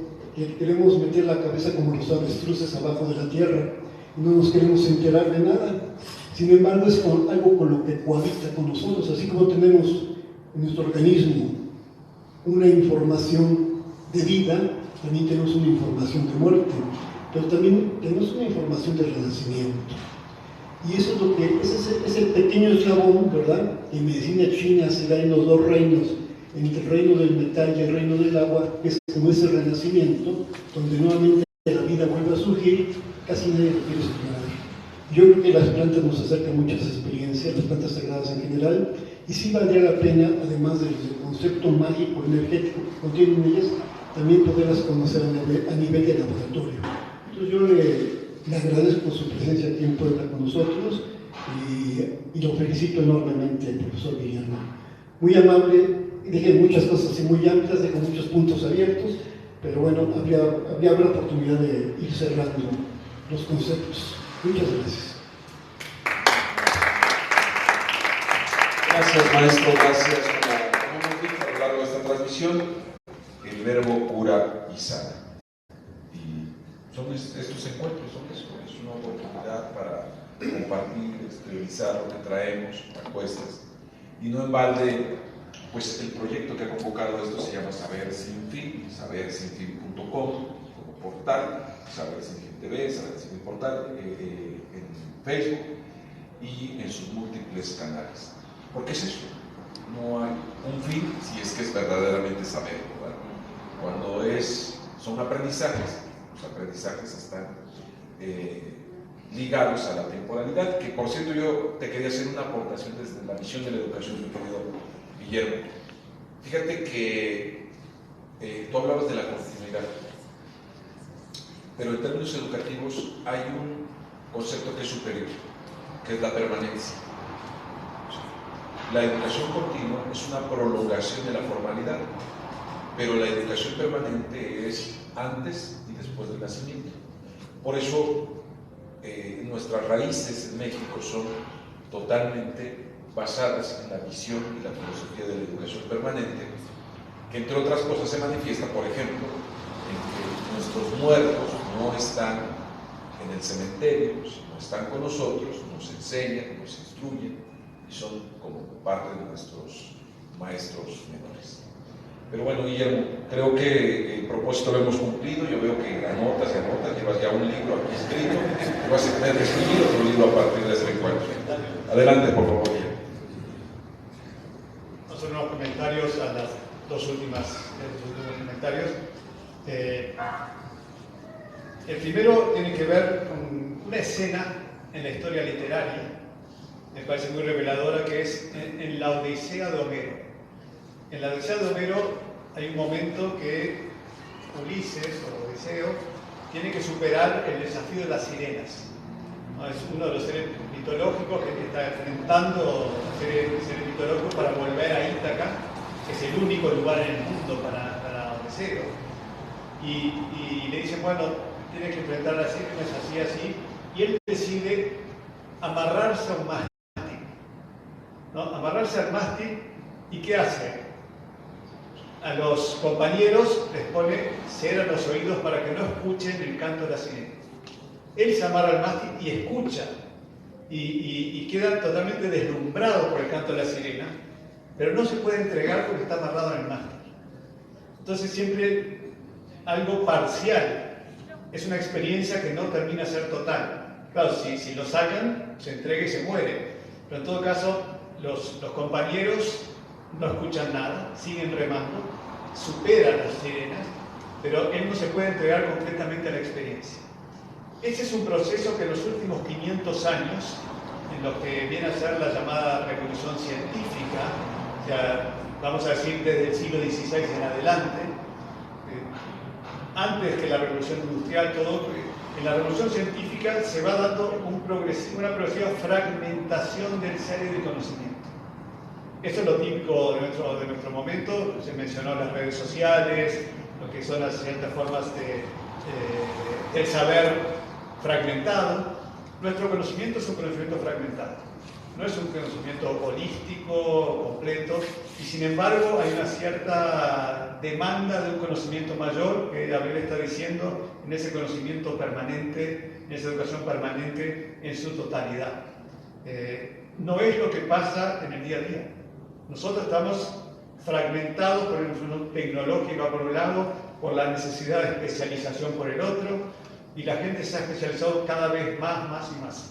queremos meter la cabeza como los avestruces abajo de la tierra, y no nos queremos enterar de nada. Sin embargo, es algo con lo que cohabita con nosotros, así como tenemos en nuestro organismo una información de vida, también tenemos una información de muerte. pero también tenemos una información del Renacimiento. Y eso es lo que, es el pequeño eslabón, ¿verdad? En medicina china se da en los dos reinos, entre el reino del metal y el reino del agua, que es como ese renacimiento, donde nuevamente la vida vuelve a surgir, casi nadie lo quiere explorar. Yo creo que las plantas nos acercan muchas experiencias, las plantas sagradas en general, y sí valdría la pena, además del concepto mágico, energético que contienen ellas, también poderlas conocer a nivel de laboratorio. Entonces yo le agradezco su presencia aquí en Puebla con nosotros y lo felicito enormemente al profesor Guillermo. Muy amable, dije muchas cosas y muy amplias, dejó muchos puntos abiertos, pero bueno, habrá oportunidad de ir cerrando los conceptos. Muchas gracias. Gracias, maestro, gracias. Como hemos dicho a lo largo de esta transmisión, el verbo cura y sana. Y son estos encuentros, son eso, es una oportunidad para compartir, exteriorizar lo que traemos a cuestas. Y no en balde, pues el proyecto que ha convocado esto se llama Saber Sin Fin, sabersinfin.com como portal, Saber Sin Fin TV, Saber Sin Fin portal, en Facebook y en sus múltiples canales. Porque es eso, no hay un fin si es que es verdaderamente saber, ¿verdad? Cuando son aprendizajes, los aprendizajes están ligados a la temporalidad, que por cierto yo te quería hacer una aportación desde la visión de la educación, mi querido Guillermo. Fíjate que tú hablabas de la continuidad, pero en términos educativos hay un concepto que es superior, que es la permanencia. La educación continua es una prolongación de la formalidad, pero la educación permanente es antes y después del nacimiento. Por eso nuestras raíces en México son totalmente basadas en la visión y la filosofía de la educación permanente, que entre otras cosas se manifiesta, por ejemplo, en que nuestros muertos no están en el cementerio, sino están con nosotros, nos enseñan, nos instruyen, y son como parte de nuestros maestros menores. Pero bueno, Guillermo, creo que el propósito lo hemos cumplido. Yo veo que anotas y anotas, llevas ya un libro aquí escrito, y vas a tener que escribir otro libro a partir de este encuentro. Adelante, por favor, Guillermo. Vamos a hacer unos comentarios a las dos últimos comentarios. El primero tiene que ver con una escena en la historia literaria, me parece muy reveladora, que es en la Odisea de Homero. En la Odisea de Homero hay un momento que Ulises o Odiseo tiene que superar el desafío de las sirenas. Es uno de los seres mitológicos que está enfrentando seres mitológicos para volver a Ítaca, que es el único lugar en el mundo para Odiseo. Y le dicen, bueno, tiene que enfrentar a las sirenas así, y él decide amarrarse a un mástil, ¿no? Amarrarse al mástil, ¿y qué hace? A los compañeros les pone cera en los oídos para que no escuchen el canto de la sirena. Él se amarra al mástil y escucha, y queda totalmente deslumbrado por el canto de la sirena, pero no se puede entregar porque está amarrado en el mástil. Entonces siempre algo parcial, es una experiencia que no termina de ser total. Claro, si lo sacan, se entrega y se muere, pero en todo caso los compañeros no escuchan nada, siguen remando, superan las sirenas, pero él no se puede entregar completamente a la experiencia. Ese es un proceso que en los últimos 500 años, en lo que viene a ser la llamada revolución científica, o sea, vamos a decir desde el siglo XVI en adelante, antes que la revolución industrial, todo, en la revolución científica se va dando una progresiva fragmentación del ser y del conocimiento. Esto es lo típico de nuestro momento. Se mencionó las redes sociales, lo que son las ciertas formas del saber fragmentado. Nuestro conocimiento es un conocimiento fragmentado, no es un conocimiento holístico, completo, y sin embargo hay una cierta demanda de un conocimiento mayor que Gabriel está diciendo, en ese conocimiento permanente, en esa educación permanente en su totalidad. No es lo que pasa en el día a día. Nosotros estamos fragmentados por la evolución tecnológica por un lado, por la necesidad de especialización por el otro, y la gente se ha especializado cada vez más y más.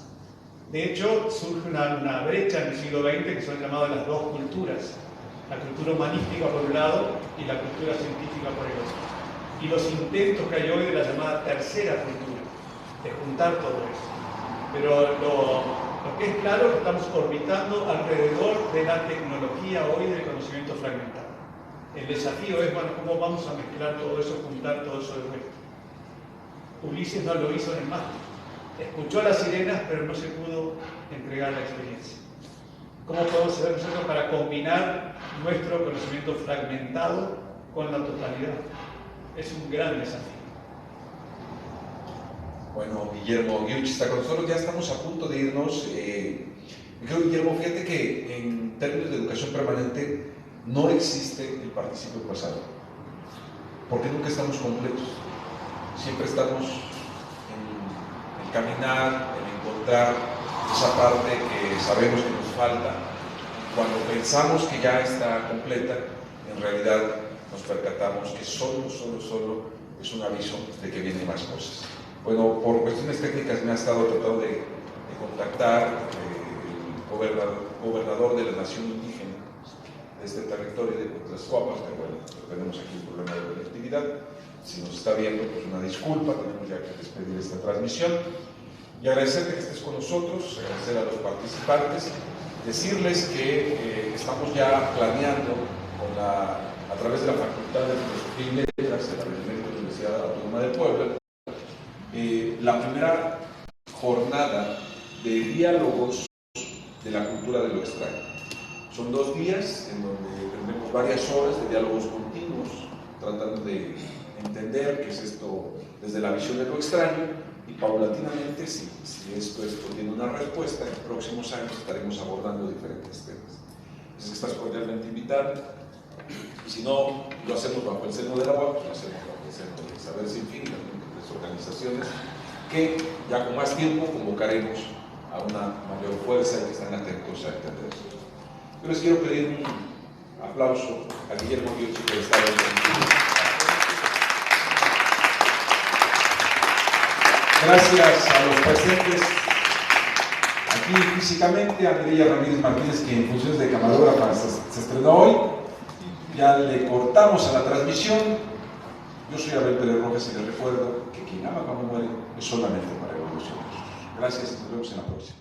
De hecho, surge una brecha en el siglo XX que son llamadas las dos culturas, la cultura humanística por un lado y la cultura científica por el otro. Y los intentos que hay hoy de la llamada tercera cultura, de juntar todo eso. Pero lo que es claro es que estamos orbitando alrededor de la tecnología hoy del conocimiento fragmentado. El desafío es, bueno, cómo vamos a mezclar todo eso, juntar todo eso de vuelta. Ulises no lo hizo en el mar. Escuchó las sirenas, pero no se pudo entregar la experiencia. ¿Cómo podemos hacer nosotros para combinar nuestro conocimiento fragmentado con la totalidad? Es un gran desafío. Bueno, Guillermo Giuchi está con nosotros, ya estamos a punto de irnos. Creo, Guillermo, fíjate que en términos de educación permanente no existe el participio pasado, porque nunca estamos completos. Siempre estamos en el caminar, en encontrar esa parte que sabemos que nos falta. Cuando pensamos que ya está completa, en realidad nos percatamos que solo es un aviso de que vienen más cosas. Bueno, por cuestiones técnicas me ha estado tratando de contactar el gobernador de la nación indígena de este territorio de Tlaxcuapas, que bueno, tenemos aquí un problema de conectividad. Si nos está viendo, pues una disculpa, tenemos ya que despedir esta transmisión. Y agradecerte que estés con nosotros, agradecer a los participantes, decirles que estamos ya planeando a través de la Facultad de Filosofía y Letras de la Universidad Autónoma de Puebla, la primera jornada de diálogos de la cultura de lo extraño. Son 2 días en donde tendremos varias horas de diálogos continuos, tratando de entender qué es esto desde la visión de lo extraño, y paulatinamente, si esto tiene una respuesta, en los próximos años estaremos abordando diferentes temas. Así que estás cordialmente invitado, y si no lo hacemos bajo el seno de la UAP, lo hacemos bajo el seno del Saber Sin Fin, las múltiples organizaciones que ya con más tiempo convocaremos a una mayor fuerza y que están atentos a entender esto. Yo les quiero pedir un aplauso a Guillermo Giuchi, que está en Gracias a los presentes aquí físicamente, a Mireya Ramírez Martínez, que en funciones de camarógrafa se estrenó hoy. Ya le cortamos a la transmisión. Yo soy Abel Pérez Rojas y les recuerdo que quien ama cuando muere es solamente para evolucionar. Gracias y nos vemos en la próxima.